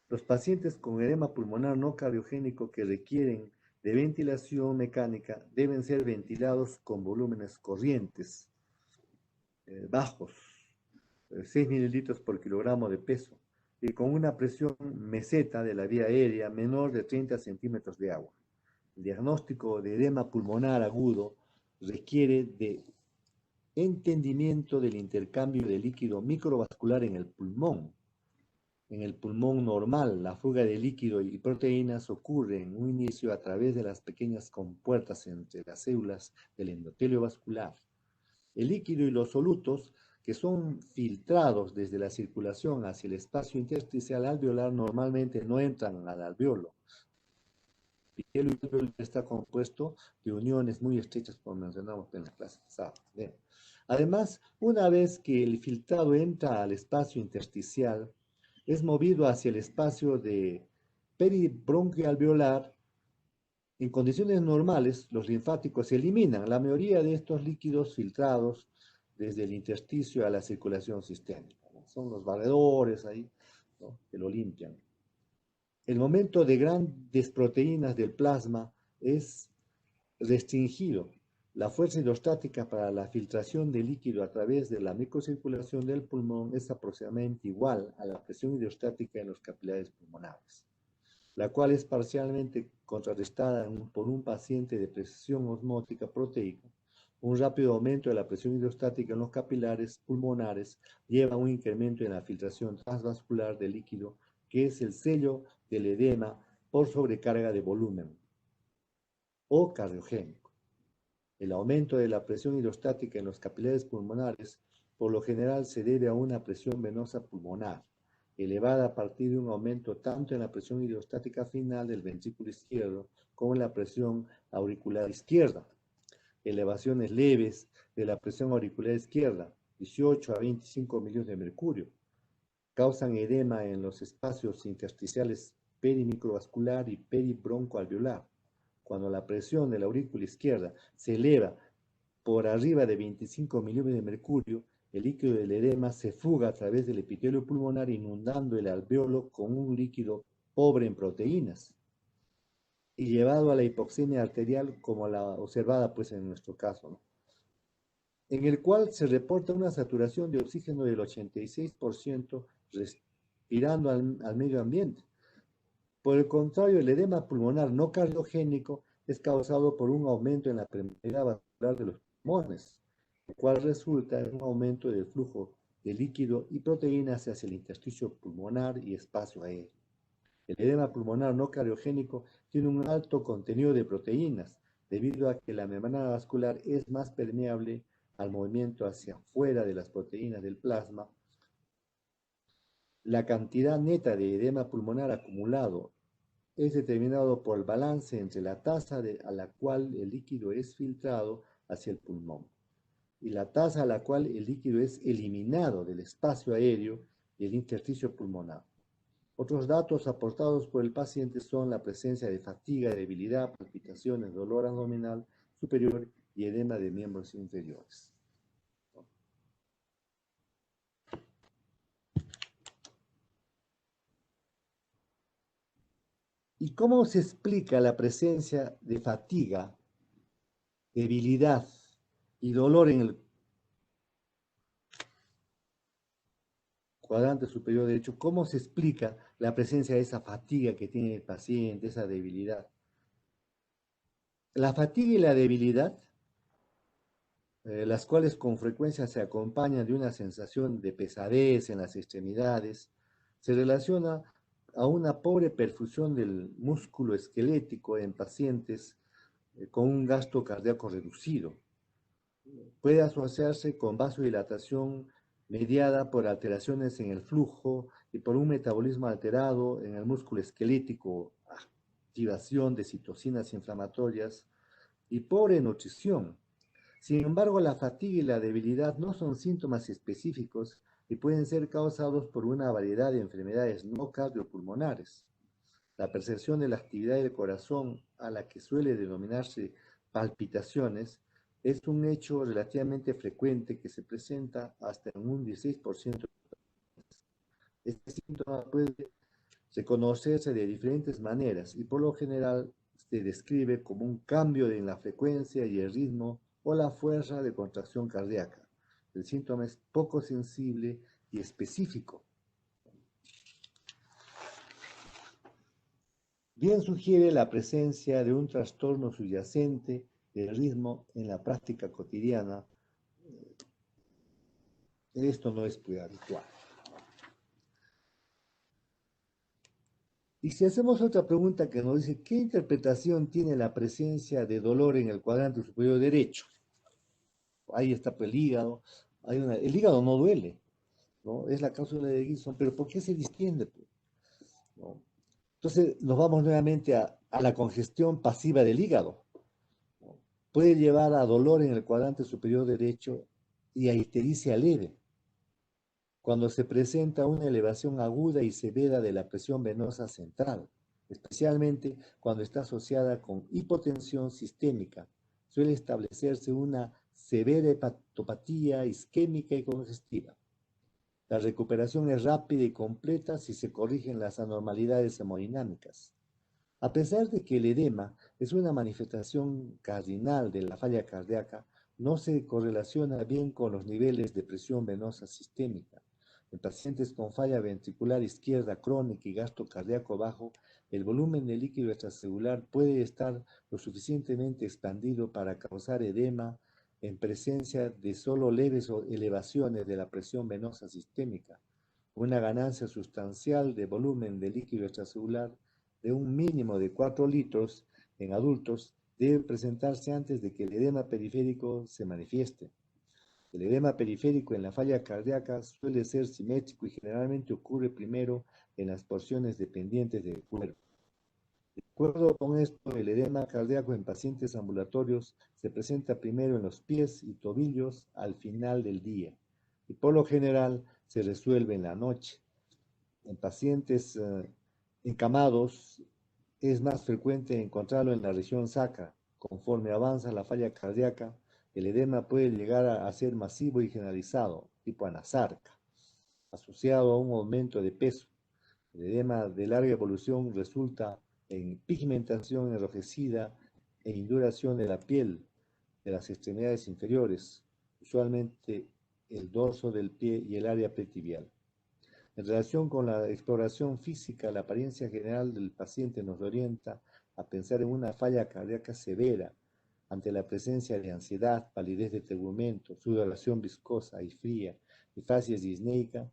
Los pacientes con edema pulmonar no cardiogénico que requieren de ventilación mecánica deben ser ventilados con volúmenes corrientes bajos, 6 mililitros por kilogramo de peso, y con una presión meseta de la vía aérea menor de 30 centímetros de agua. El diagnóstico de edema pulmonar agudo requiere de entendimiento del intercambio de líquido microvascular en el pulmón. En el pulmón normal, la fuga de líquido y proteínas ocurre en un inicio a través de las pequeñas compuertas entre las células del endotelio vascular. El líquido y los solutos, que son filtrados desde la circulación hacia el espacio intersticial alveolar, normalmente no entran al alveolo. El alveolo está compuesto de uniones muy estrechas, como mencionamos en la clase pasada. Bien. Además, una vez que el filtrado entra al espacio intersticial, es movido hacia el espacio de peribronquialveolar. En condiciones normales, los linfáticos eliminan la mayoría de estos líquidos filtrados desde el intersticio a la circulación sistémica, ¿no? Son los barredores ahí, ¿no?, que lo limpian. El momento de grandes proteínas del plasma es restringido. La fuerza hidrostática para la filtración de líquido a través de la microcirculación del pulmón es aproximadamente igual a la presión hidrostática en los capilares pulmonares, la cual es parcialmente contrarrestada por un paciente de presión osmótica proteica. Un rápido aumento de la presión hidrostática en los capilares pulmonares lleva a un incremento en la filtración transvascular de líquido, que es el sello del edema por sobrecarga de volumen o cardiogénico. El aumento de la presión hidrostática en los capilares pulmonares por lo general se debe a una presión venosa pulmonar elevada a partir de un aumento tanto en la presión hidrostática final del ventrículo izquierdo como en la presión auricular izquierda. Elevaciones leves de la presión auricular izquierda, 18 a 25 millones de mercurio, causan edema en los espacios intersticiales perimicrovascular y peribroncoalveolar. Cuando la presión de la aurícula izquierda se eleva por arriba de 25 millones de mercurio, el líquido del edema se fuga a través del epitelio pulmonar, inundando el alveolo con un líquido pobre en proteínas y llevado a la hipoxemia arterial, como la observada pues en nuestro caso, ¿no?, en el cual se reporta una saturación de oxígeno del 86% respirando al medio ambiente. Por el contrario, el edema pulmonar no cardiogénico es causado por un aumento en la permeabilidad vascular de los pulmones, lo cual resulta en un aumento del flujo de líquido y proteínas hacia el intersticio pulmonar y espacio aéreo. El edema pulmonar no cardiogénico tiene un alto contenido de proteínas, debido a que la membrana vascular es más permeable al movimiento hacia afuera de las proteínas del plasma. La cantidad neta de edema pulmonar acumulado es determinado por el balance entre la tasa a la cual el líquido es filtrado hacia el pulmón y la tasa a la cual el líquido es eliminado del espacio aéreo y el intersticio pulmonar. Otros datos aportados por el paciente son la presencia de fatiga, debilidad, palpitaciones, dolor abdominal superior y edema de miembros inferiores. ¿Y cómo se explica la presencia de fatiga, debilidad y dolor en el cuadrante superior derecho? ¿Cómo se explica la presencia de esa fatiga que tiene el paciente, esa debilidad? La fatiga y la debilidad, las cuales con frecuencia se acompañan de una sensación de pesadez en las extremidades, se relaciona a una pobre perfusión del músculo esquelético en pacientes con un gasto cardíaco reducido. Puede asociarse con vasodilatación mediada por alteraciones en el flujo y por un metabolismo alterado en el músculo esquelético, activación de citocinas inflamatorias y pobre nutrición. Sin embargo, la fatiga y la debilidad no son síntomas específicos y pueden ser causados por una variedad de enfermedades no cardiopulmonares. La percepción de la actividad del corazón, a la que suele denominarse palpitaciones, es un hecho relativamente frecuente que se presenta hasta en un 16%. Este síntoma puede reconocerse de diferentes maneras y por lo general se describe como un cambio en la frecuencia y el ritmo o la fuerza de contracción cardíaca. El síntoma es poco sensible y específico. Bien sugiere la presencia de un trastorno subyacente del ritmo en la práctica cotidiana, Esto no es muy habitual. Y si hacemos otra pregunta que nos dice, ¿qué interpretación tiene la presencia de dolor en el cuadrante superior derecho? Ahí está pues, el hígado. El hígado no duele, ¿no? Es la cápsula de Gibson, pero ¿por qué se distiende, pues? ¿No? Entonces nos vamos nuevamente a la congestión pasiva del hígado, ¿no? Puede llevar a dolor en el cuadrante superior derecho y a ictericia leve, cuando se presenta una elevación aguda y severa de la presión venosa central, especialmente cuando está asociada con hipotensión sistémica. Suele establecerse una severa hepatopatía isquémica y congestiva. La recuperación es rápida y completa si se corrigen las anormalidades hemodinámicas. A pesar de que el edema es una manifestación cardinal de la falla cardíaca, no se correlaciona bien con los niveles de presión venosa sistémica. En pacientes con falla ventricular izquierda crónica y gasto cardíaco bajo, el volumen de líquido extracelular puede estar lo suficientemente expandido para causar edema en presencia de solo leves elevaciones de la presión venosa sistémica. Una ganancia sustancial de volumen de líquido extracelular de un mínimo de 4 litros en adultos debe presentarse antes de que el edema periférico se manifieste. El edema periférico en la falla cardíaca suele ser simétrico y generalmente ocurre primero en las porciones dependientes del cuerpo. De acuerdo con esto, el edema cardíaco en pacientes ambulatorios se presenta primero en los pies y tobillos al final del día y por lo general se resuelve en la noche. En pacientes encamados es más frecuente encontrarlo en la región sacra. Conforme avanza la falla cardíaca, el edema puede llegar a ser masivo y generalizado, tipo anasarca, asociado a un aumento de peso. El edema de larga evolución resulta en pigmentación enrojecida e induración de la piel de las extremidades inferiores, usualmente el dorso del pie y el área pretibial. En relación con la exploración física, la apariencia general del paciente nos orienta a pensar en una falla cardíaca severa ante la presencia de ansiedad, palidez de tegumento, sudoración viscosa y fría, y facies disneica,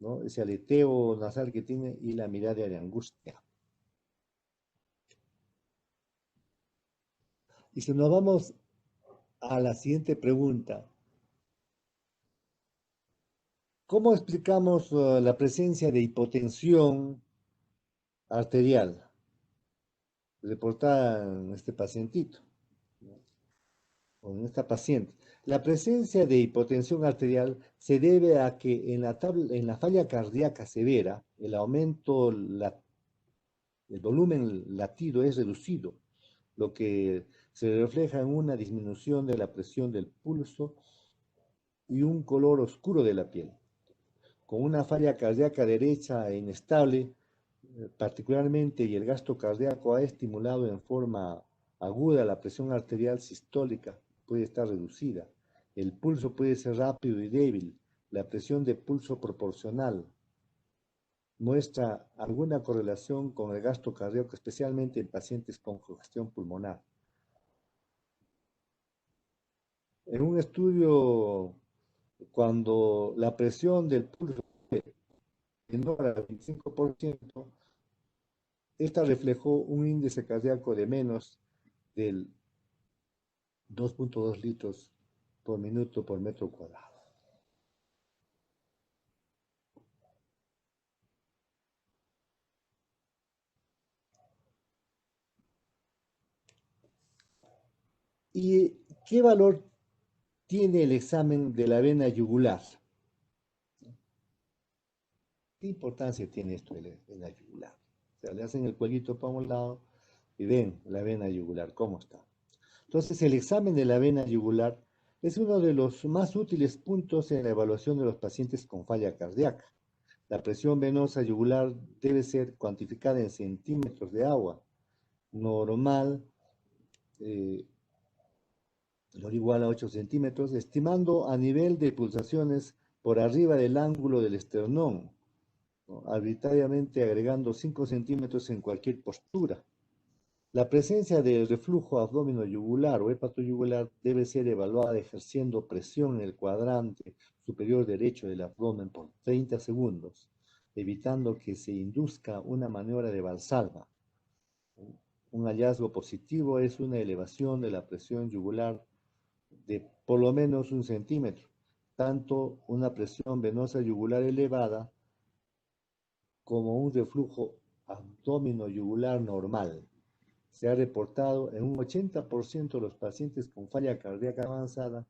¿no? Ese aleteo nasal que tiene y la mirada de angustia. Y si nos vamos a la siguiente pregunta, ¿cómo explicamos la presencia de hipotensión arterial reportada en este pacientito, ¿no? O en esta paciente? La presencia de hipotensión arterial se debe a que en la falla cardíaca severa, el aumento, el volumen latido es reducido, lo que se refleja en una disminución de la presión del pulso y un color oscuro de la piel. Con una falla cardíaca derecha e inestable, particularmente, y el gasto cardíaco ha estimulado en forma aguda la presión arterial sistólica, puede estar reducida. El pulso puede ser rápido y débil. La presión de pulso proporcional muestra alguna correlación con el gasto cardíaco, especialmente en pacientes con congestión pulmonar. En un estudio, cuando la presión del pulso menor al 25%, esta reflejó un índice cardíaco de menos del 2.2 litros por minuto por metro cuadrado. ¿Y qué valor tiene el examen de la vena yugular? ¿Qué importancia tiene esto de la yugular? O sea, le hacen el cuellito para un lado y ven la vena yugular, ¿cómo está? Entonces, el examen de la vena yugular es uno de los más útiles puntos en la evaluación de los pacientes con falla cardíaca. La presión venosa yugular debe ser cuantificada en centímetros de agua. Normal, eh, igual a 8 centímetros, estimando a nivel de pulsaciones por arriba del ángulo del esternón, ¿no? Arbitrariamente agregando 5 centímetros en cualquier postura. La presencia de reflujo abdomino-yugular o hepatoyugular debe ser evaluada ejerciendo presión en el cuadrante superior derecho del abdomen por 30 segundos, evitando que se induzca una maniobra de Valsalva. Un hallazgo positivo es una elevación de la presión yugular de por lo menos 1 centímetro, tanto una presión venosa yugular elevada como un reflujo abdomino-yugular normal. Se ha reportado en un 80% de los pacientes con falla cardíaca avanzada.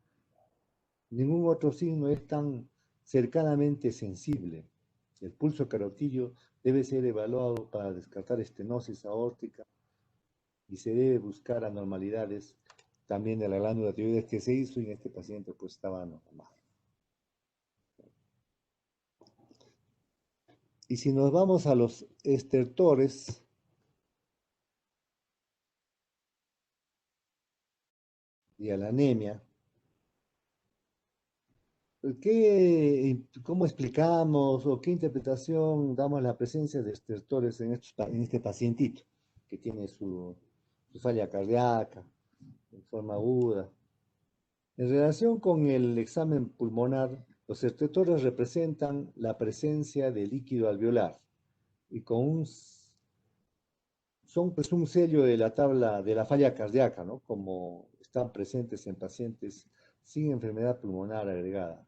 Ningún otro signo es tan cercanamente sensible. El pulso carotillo debe ser evaluado para descartar estenosis aórtica y se debe buscar anormalidades también de la glándula tiroides que se hizo y en este paciente pues estaba normal. Y si nos vamos a los estertores y a la anemia, ¿cómo explicamos o qué interpretación damos a la presencia de estertores en este pacientito que tiene su falla cardíaca en forma aguda? En relación con el examen pulmonar, los estertores representan la presencia de líquido alveolar y son pues un sello de la tabla de la falla cardíaca, ¿no? Como están presentes en pacientes sin enfermedad pulmonar agregada.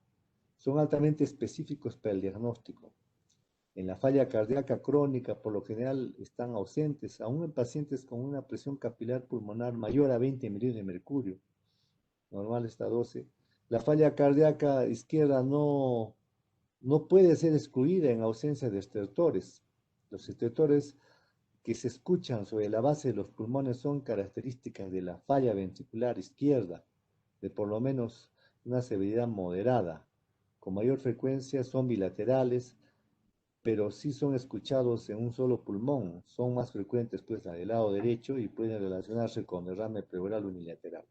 Son altamente específicos para el diagnóstico. En la falla cardíaca crónica, por lo general, están ausentes, aún en pacientes con una presión capilar pulmonar mayor a 20 milímetros de mercurio, normal está 12. La falla cardíaca izquierda no puede ser excluida en ausencia de estertores. Los estertores que se escuchan sobre la base de los pulmones son características de la falla ventricular izquierda, de por lo menos una severidad moderada. Con mayor frecuencia son bilaterales, pero sí son escuchados en un solo pulmón. Son más frecuentes pues la del lado derecho y pueden relacionarse con derrame pleural unilateral.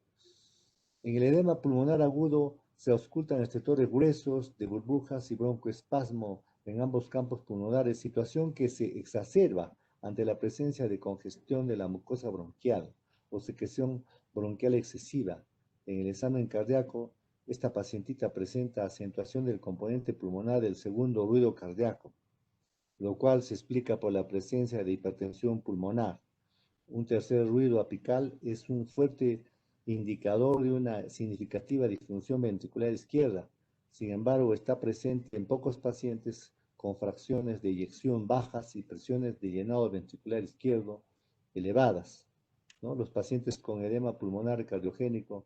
En el edema pulmonar agudo se auscultan estertores gruesos de burbujas y broncoespasmo en ambos campos pulmonares, situación que se exacerba ante la presencia de congestión de la mucosa bronquial o secreción bronquial excesiva. En el examen cardíaco, esta pacientita presenta acentuación del componente pulmonar del segundo ruido cardíaco, lo cual se explica por la presencia de hipertensión pulmonar. Un tercer ruido apical es un fuerte indicador de una significativa disfunción ventricular izquierda. Sin embargo, está presente en pocos pacientes con fracciones de eyección bajas y presiones de llenado ventricular izquierdo elevadas, ¿no? Los pacientes con edema pulmonar cardiogénico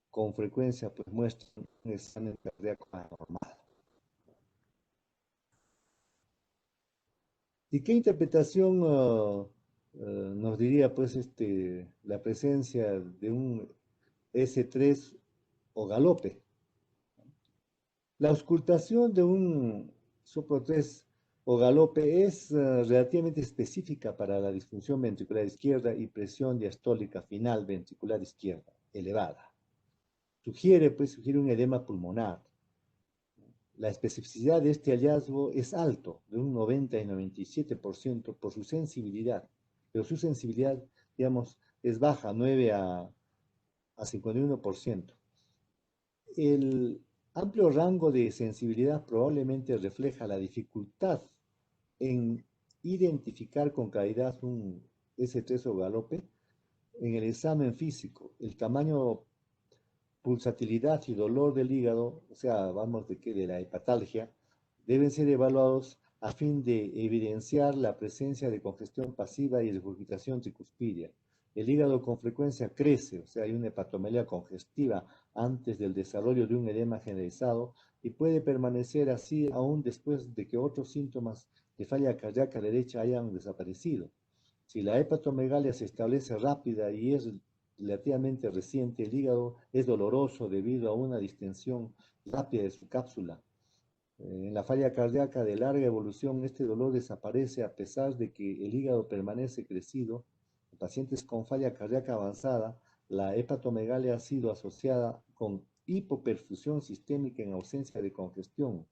con frecuencia pues muestran un examen cardíaco anormal. ¿Y qué interpretación nos diría pues la presencia de un S3 o galope? La auscultación de un soplo 3 o galope es relativamente específica para la disfunción ventricular izquierda y presión diastólica final ventricular izquierda elevada. Sugiere un edema pulmonar. La especificidad de este hallazgo es alto, de un 90 y 97% por su sensibilidad, pero su sensibilidad, digamos, es baja, 9 a 51%. El amplio rango de sensibilidad probablemente refleja la dificultad en identificar con claridad un S3 o galope en el examen físico. El tamaño, pulsatilidad y dolor del hígado, o sea, vamos de la hepatalgia, deben ser evaluados a fin de evidenciar la presencia de congestión pasiva y regurgitación tricuspidia. El hígado con frecuencia crece, o sea, hay una hepatomelia congestiva antes del desarrollo de un edema generalizado y puede permanecer así aún después de que otros síntomas de falla cardíaca derecha hayan desaparecido. Si la hepatomegalia se establece rápida y es relativamente reciente, el hígado es doloroso debido a una distensión rápida de su cápsula. En la falla cardíaca de larga evolución, este dolor desaparece a pesar de que el hígado permanece crecido. En pacientes con falla cardíaca avanzada, la hepatomegalia ha sido asociada con hipoperfusión sistémica en ausencia de congestión.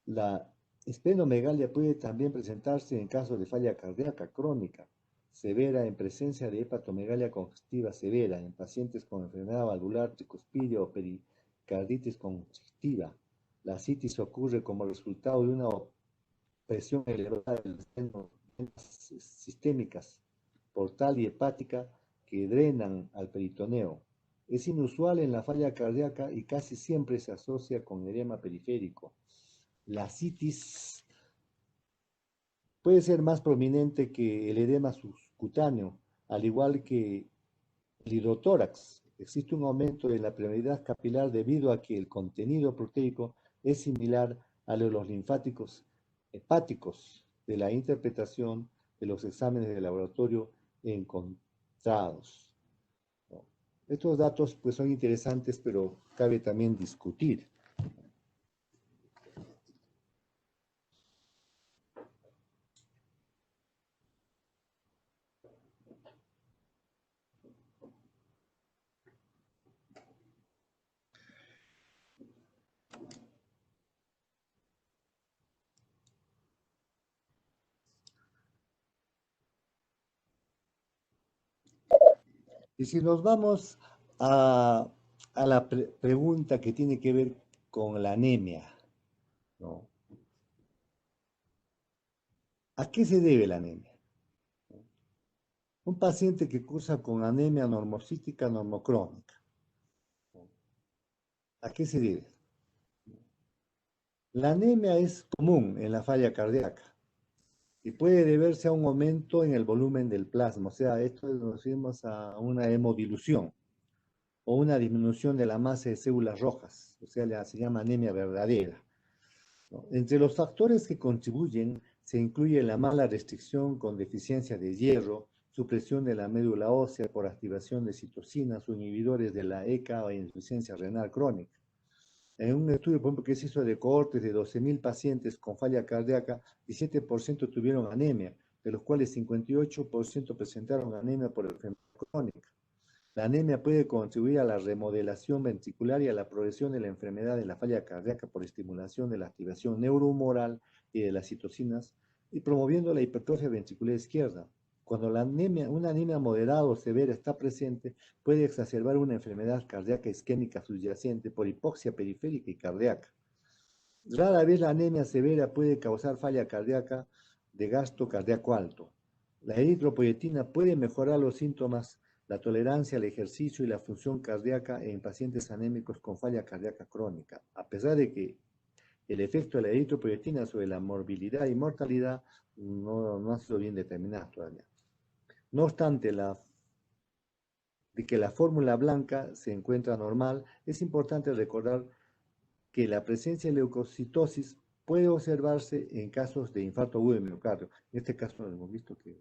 La Esplenomegalia puede también presentarse en caso de falla cardíaca crónica severa en presencia de hepatomegalia congestiva severa en pacientes con enfermedad valvular tricuspidia o pericarditis congestiva. La citis ocurre como resultado de una presión elevada de las venas sistémicas portal y hepática que drenan al peritoneo. Es inusual en la falla cardíaca y casi siempre se asocia con edema periférico. La citis puede ser más prominente que el edema subcutáneo, al igual que el hidrotórax. Existe un aumento de la permeabilidad capilar debido a que el contenido proteico es similar a los linfáticos hepáticos de la interpretación de los exámenes de laboratorio encontrados. Estos datos pues son interesantes, pero cabe también discutir. Y si nos vamos a la pregunta que tiene que ver con la anemia, ¿no? ¿A qué se debe la anemia? Un paciente que cursa con anemia normocítica normocrónica, ¿a qué se debe? La anemia es común en la falla cardíaca y puede deberse a un aumento en el volumen del plasma, o sea, esto nos referimos a una hemodilución o una disminución de la masa de células rojas, o sea, se llama anemia verdadera, ¿no? Entre los factores que contribuyen se incluye la mala restricción con deficiencia de hierro, supresión de la médula ósea por activación de citocinas o inhibidores de la ECA o insuficiencia renal crónica. En un estudio, por ejemplo, que se hizo de cohortes de 12.000 pacientes con falla cardíaca, 17% tuvieron anemia, de los cuales 58% presentaron anemia por enfermedad crónica. La anemia puede contribuir a la remodelación ventricular y a la progresión de la enfermedad de la falla cardíaca por estimulación de la activación neurohumoral y de las citocinas y promoviendo la hipertrofia ventricular izquierda. Cuando una anemia moderada o severa está presente, puede exacerbar una enfermedad cardíaca isquémica subyacente por hipoxia periférica y cardíaca. Rara vez la anemia severa puede causar falla cardíaca de gasto cardíaco alto. La eritropoyetina puede mejorar los síntomas, la tolerancia al ejercicio y la función cardíaca en pacientes anémicos con falla cardíaca crónica, a pesar de que el efecto de la eritropoyetina sobre la morbilidad y mortalidad no ha sido bien determinado todavía. No obstante, de que la fórmula blanca se encuentra normal, es importante recordar que la presencia de leucocitosis puede observarse en casos de infarto agudo de miocardio. En este caso hemos visto que el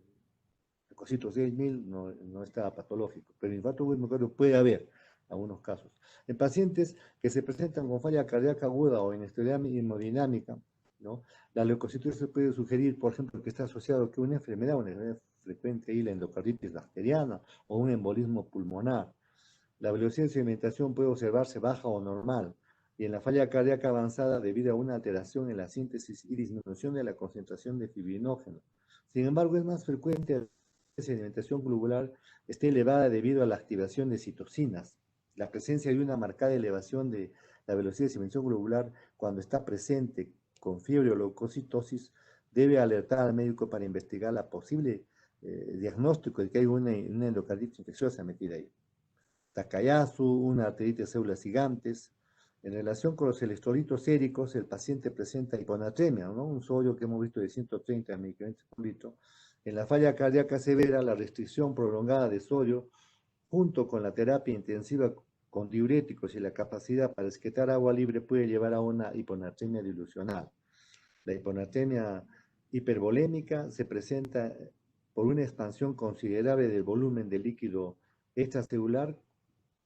leucocito 6000 no está patológico, pero infarto agudo de miocardio puede haber algunos casos. En pacientes que se presentan con falla cardíaca aguda o inestabilidad hemodinámica, ¿no? La leucocitosis puede sugerir, por ejemplo, que está asociado a una enfermedad frecuente y la endocarditis bacteriana o un embolismo pulmonar. La velocidad de sedimentación puede observarse baja o normal, y en la falla cardíaca avanzada debido a una alteración en la síntesis y disminución de la concentración de fibrinógeno. Sin embargo, es más frecuente que la sedimentación globular esté elevada debido a la activación de citocinas. La presencia de una marcada elevación de la velocidad de sedimentación globular cuando está presente con fiebre o leucocitosis debe alertar al médico para investigar la posible diagnóstico de que hay una endocarditis infecciosa metida ahí. Takayasu, una arteritis de células gigantes. En relación con los electrolitos séricos, el paciente presenta hiponatremia, ¿no? Un sodio que hemos visto de 130 microgramos por litro. En la falla cardíaca severa, la restricción prolongada de sodio, junto con la terapia intensiva con diuréticos y la capacidad para excretar agua libre, puede llevar a una hiponatremia dilucional. La hiponatremia hipervolémica se presenta por una expansión considerable del volumen de líquido extracelular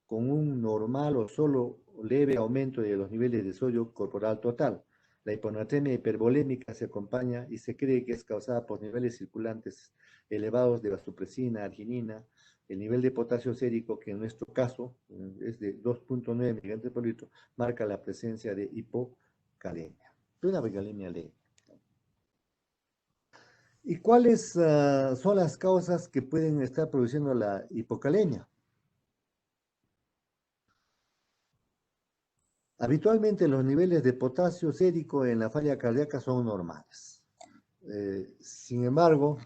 con un normal o solo leve aumento de los niveles de sodio corporal total. La hiponatremia hipervolémica se acompaña y se cree que es causada por niveles circulantes elevados de vasopresina, arginina, el nivel de potasio sérico, que en nuestro caso es de 2.9 miligramos por litro, marca la presencia de hipocalemia, de una hipocalemia leve. ¿Y cuáles son las causas que pueden estar produciendo la hipocalemia? Habitualmente los niveles de potasio sérico en la falla cardíaca son normales. Sin embargo,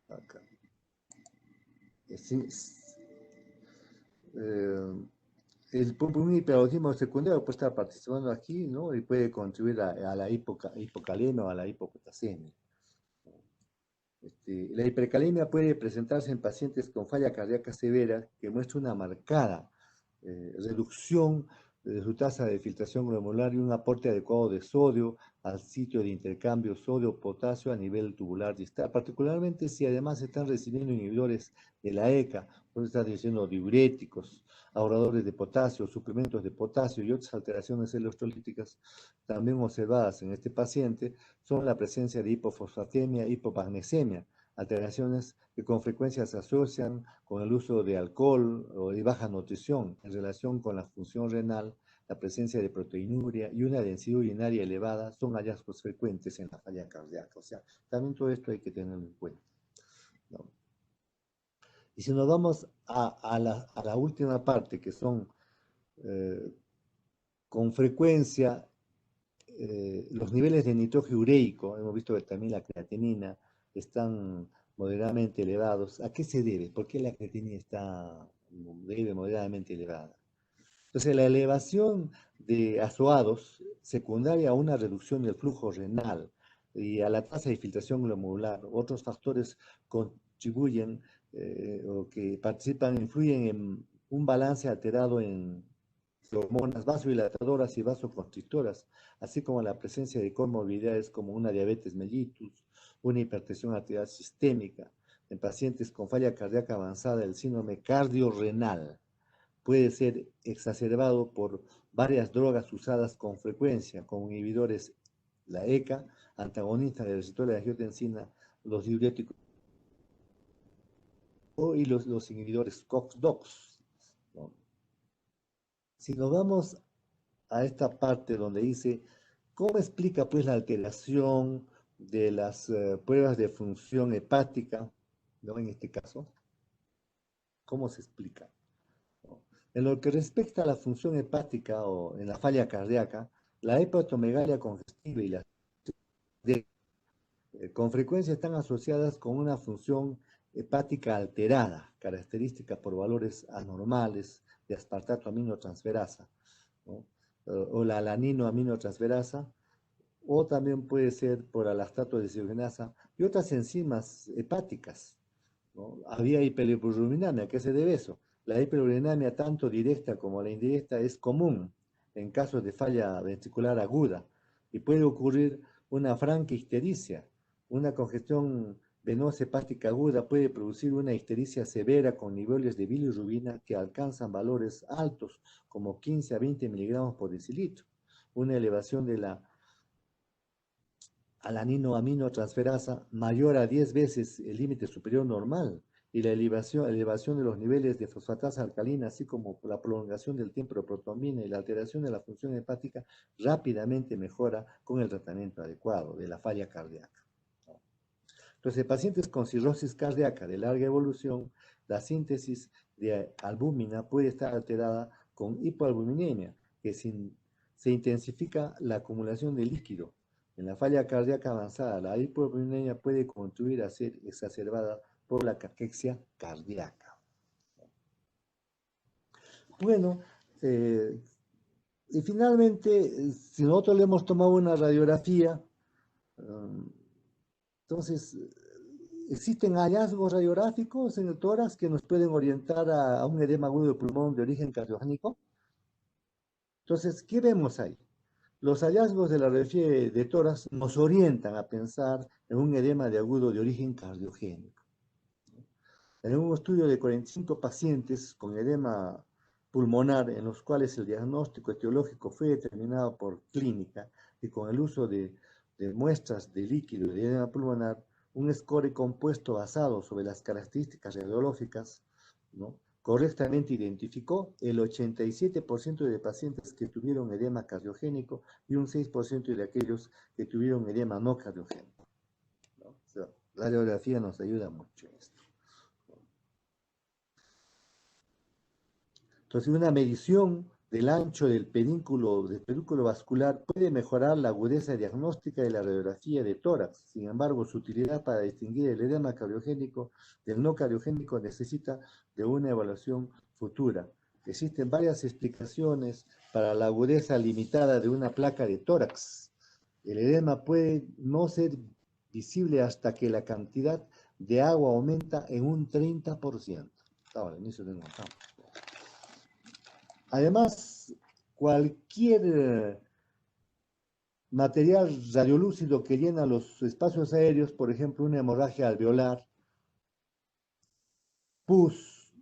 acá, sí, eh, un hiperaldosteronismo secundario puede estar participando aquí, ¿no? Y puede contribuir a la hipocalemia o a la hipopotasemia. La hipercalemia puede presentarse en pacientes con falla cardíaca severa que muestra una marcada reducción de su tasa de filtración glomerular y un aporte adecuado de sodio al sitio de intercambio sodio-potasio a nivel tubular distal, particularmente si además están recibiendo inhibidores de la ECA, por eso está diciendo diuréticos, ahorradores de potasio, suplementos de potasio y otras alteraciones electrolíticas también observadas en este paciente son la presencia de hipofosfatemia, hipomagnesemia, alteraciones que con frecuencia se asocian con el uso de alcohol o de baja nutrición en relación con la función renal, la presencia de proteinuria y una densidad urinaria elevada son hallazgos frecuentes en la falla cardíaca. O sea, también todo esto hay que tenerlo en cuenta, ¿no? Y si nos vamos a la última parte, que son eh, con frecuencia los niveles de nitrógeno ureico, hemos visto que también la creatinina están moderadamente elevados. ¿A qué se debe? ¿Por qué la creatinina está moderadamente elevada? Entonces, la elevación de azoados secundaria a una reducción del flujo renal y a la tasa de filtración glomerular, otros factores contribuyen o que participan, influyen en un balance alterado en hormonas vasodilatadoras y vasoconstrictoras, así como la presencia de comorbilidades como una diabetes mellitus, una hipertensión arterial sistémica, en pacientes con falla cardíaca avanzada, el síndrome cardiorrenal puede ser exacerbado por varias drogas usadas con frecuencia, como inhibidores, la ECA, antagonistas del receptor de angiotensina, los diuréticos y los inhibidores COX-DOX, ¿no? Si nos vamos a esta parte donde dice, ¿cómo explica pues la alteración de las pruebas de función hepática, ¿no? En este caso, ¿cómo se explica? ¿No? En lo que respecta a la función hepática o en la falla cardíaca, la hepatomegalia congestiva y la con frecuencia están asociadas con una función hepática alterada, característica por valores anormales de aspartato aminotransferasa, ¿no? O la alanino-aminotransferasa, o también puede ser por alastato deshidrogenasa y otras enzimas hepáticas, ¿no? Había hiperbilirubinemia. ¿Qué se debe eso? La hiperbilirubinemia, tanto directa como la indirecta, es común en casos de falla ventricular aguda y puede ocurrir una franca ictericia. Una congestión venosa hepática aguda puede producir una ictericia severa con niveles de bilirrubina que alcanzan valores altos, como 15 a 20 miligramos por decilitro. Una elevación de la alanino-aminotransferasa mayor a 10 veces el límite superior normal y la elevación de los niveles de fosfatasa alcalina, así como la prolongación del tiempo de protrombina y la alteración de la función hepática, rápidamente mejora con el tratamiento adecuado de la falla cardíaca. Entonces, en pacientes con cirrosis cardíaca de larga evolución, la síntesis de albúmina puede estar alterada con hipoalbuminemia, que se intensifica la acumulación de líquido. En la falla cardíaca avanzada, la hipoalbuminemia puede contribuir a ser exacerbada por la caquexia cardíaca. Bueno, eh, y finalmente, si nosotros le hemos tomado una radiografía, entonces, existen hallazgos radiográficos en el tórax que nos pueden orientar a un edema agudo de pulmón de origen cardiogénico. Entonces, ¿qué vemos ahí? Los hallazgos de la radiografía de tórax nos orientan a pensar en un edema de agudo de origen cardiogénico. En un estudio de 45 pacientes con edema pulmonar, en los cuales el diagnóstico etiológico fue determinado por clínica y con el uso de muestras de líquido de edema pulmonar, un score compuesto basado sobre las características radiológicas, ¿no? correctamente identificó el 87% de pacientes que tuvieron edema cardiogénico y un 6% de aquellos que tuvieron edema no cardiogénico, ¿no? O sea, la radiografía nos ayuda mucho en esto. Entonces, una medición del ancho del pedúnculo vascular puede mejorar la agudeza diagnóstica de la radiografía de tórax. Sin embargo, su utilidad para distinguir el edema cardiogénico del no cardiogénico necesita de una evaluación futura. Existen varias explicaciones para la agudeza limitada de una placa de tórax. El edema puede no ser visible hasta que la cantidad de agua aumenta en un 30%. Estaba al inicio de un campo. Además, cualquier material radiolúcido que llena los espacios aéreos, por ejemplo, una hemorragia alveolar, pus,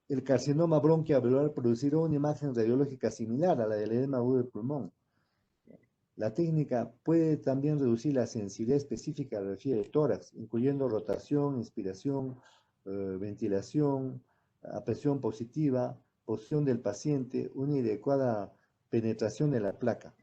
el carcinoma bronquialveolar producirá una imagen radiológica similar a la del edema agudo del pulmón. La técnica puede también reducir la sensibilidad específica a la radiografía de tórax, incluyendo rotación, inspiración, ventilación, a presión positiva, posición del paciente, una adecuada penetración de la placa.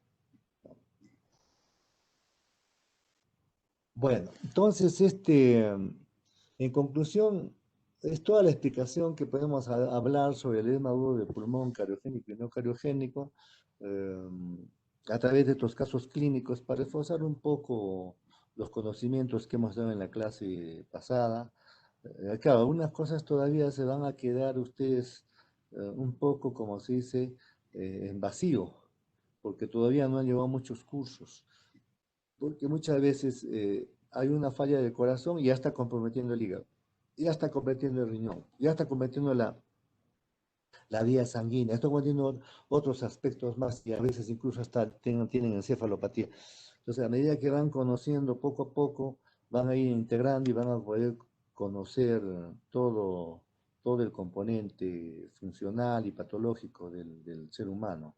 Bueno, entonces, en conclusión, es toda la explicación que podemos hablar sobre el edema agudo del pulmón cariogénico y no cariogénico a través de estos casos clínicos para reforzar un poco los conocimientos que hemos dado en la clase pasada. Claro, algunas cosas todavía se van a quedar ustedes un poco, como se dice, en vacío, porque todavía no han llevado muchos cursos, porque muchas veces hay una falla del corazón y ya está comprometiendo el hígado, ya está comprometiendo el riñón, ya está comprometiendo la vía sanguínea, está comprometiendo otros aspectos más y a veces incluso hasta tienen encefalopatía. Entonces, a medida que van conociendo poco a poco, van a ir integrando y van a poder conocer todo el componente funcional y patológico del ser humano.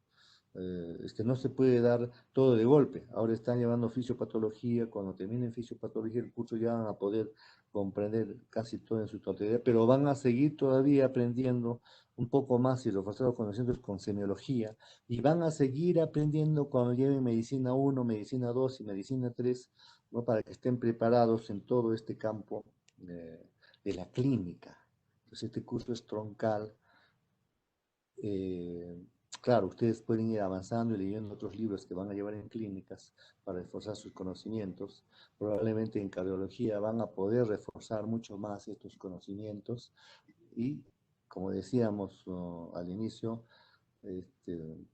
Es que no se puede dar todo de golpe. Ahora están llevando fisiopatología, cuando terminen fisiopatología el curso ya van a poder comprender casi todo en su totalidad, pero van a seguir todavía aprendiendo un poco más y reforzar los conocimientos con semiología, y van a seguir aprendiendo cuando lleven medicina 1, medicina 2 y medicina 3, ¿no? Para que estén preparados en todo este campo de la clínica. Entonces este curso es troncal. Claro, ustedes pueden ir avanzando y leyendo otros libros que van a llevar en clínicas para reforzar sus conocimientos. Probablemente en cardiología van a poder reforzar mucho más estos conocimientos y, como decíamos al inicio,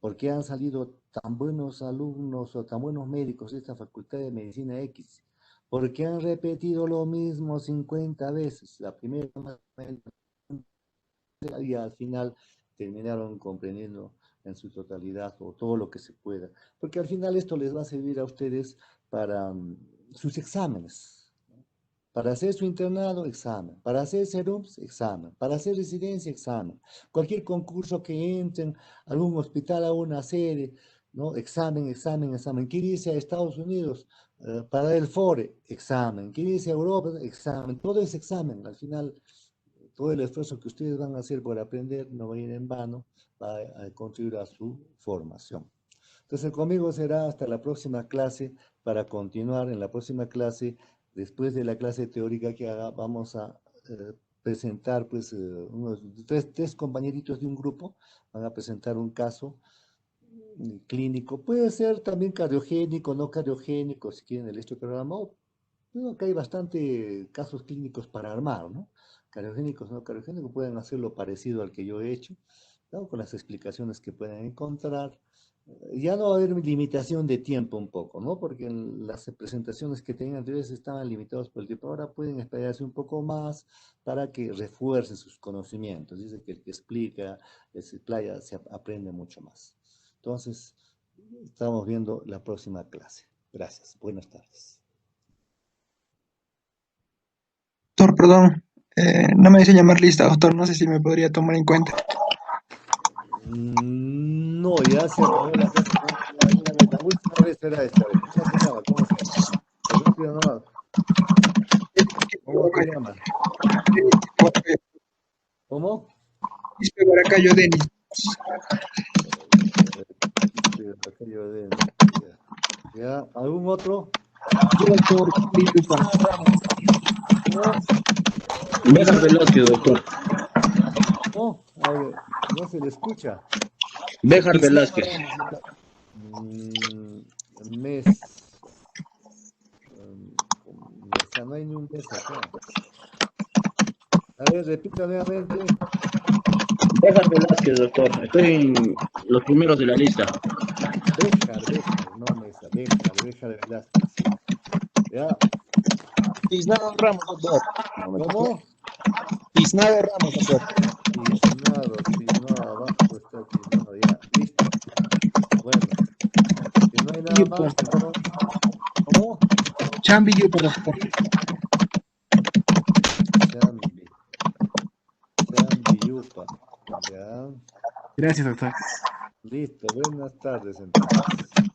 ¿por qué han salido tan buenos alumnos o tan buenos médicos de esta Facultad de Medicina X? Porque han repetido lo mismo 50 veces. La primera y al final terminaron comprendiendo en su totalidad o todo lo que se pueda. Porque al final esto les va a servir a ustedes para sus exámenes. Para hacer su internado, examen. Para hacer serums, examen. Para hacer residencia, examen. Cualquier concurso que entren, algún hospital, a una sede, ¿no? Examen, examen, examen. ¿Quiere irse a Estados Unidos? Para el FORE, examen. ¿Quiere irse a Europa? Examen. Todo es examen. Al final, todo el esfuerzo que ustedes van a hacer por aprender no va a ir en vano, va a contribuir a su formación. Entonces, conmigo será hasta la próxima clase para continuar en la próxima clase. Después de la clase teórica que haga, vamos a presentar, pues, unos tres compañeritos de un grupo, van a presentar un caso clínico. Puede ser también cardiogénico, no cardiogénico, si quieren el electrocardiograma. Creo que hay bastante casos clínicos para armar, ¿no? Cariogénicos, no cariogénicos, pueden hacerlo parecido al que yo he hecho, ¿no? Con las explicaciones que pueden encontrar. Ya no va a haber limitación de tiempo un poco, ¿no? Porque en las presentaciones que tenían anteriores estaban limitados por el tiempo. Ahora pueden esperarse un poco más para que refuercen sus conocimientos. Dice que el que explica, se explaya, se aprende mucho más. Entonces, estamos viendo la próxima clase. Gracias. Buenas tardes. Doctor, perdón, no me dice llamar lista, doctor, no sé si me podría tomar en cuenta. No, ya se acabó la clase. La última vez era esta vez. ¿Cómo se llama? ¿Cómo se llama? Rápido nomás. ¿Cómo te llamas? ¿Cómo? Quispe Guaracayo Denis. Aquello de... Ya, ¿algún otro? Sí, doctor. Yupa. ¿Cómo? Béjar Velázquez, doctor. ¿Cómo? A ver, no se le escucha. Béjar Tiznado Velázquez. Ramos, doctor. Mm, mes. Mesa, no hay ni un mes acá. A ver, repita nuevamente. Béjar Velázquez, doctor. Estoy en los primeros de la lista. Béjar, no Mesa, Béjar Velázquez. Ya, Tiznado Ramos, doctor. No me tocó. ¿cómo? Tiznado Ramos, doctor. Tiznado, sí, no, abajo está tiznado, ya, listo. Bueno, si no hay nada Yupa. más, entonces, ¿cómo? Chambi Yupa, doctor. Chambi, Yupa, ya, Gracias, doctor. listo, buenas tardes entonces.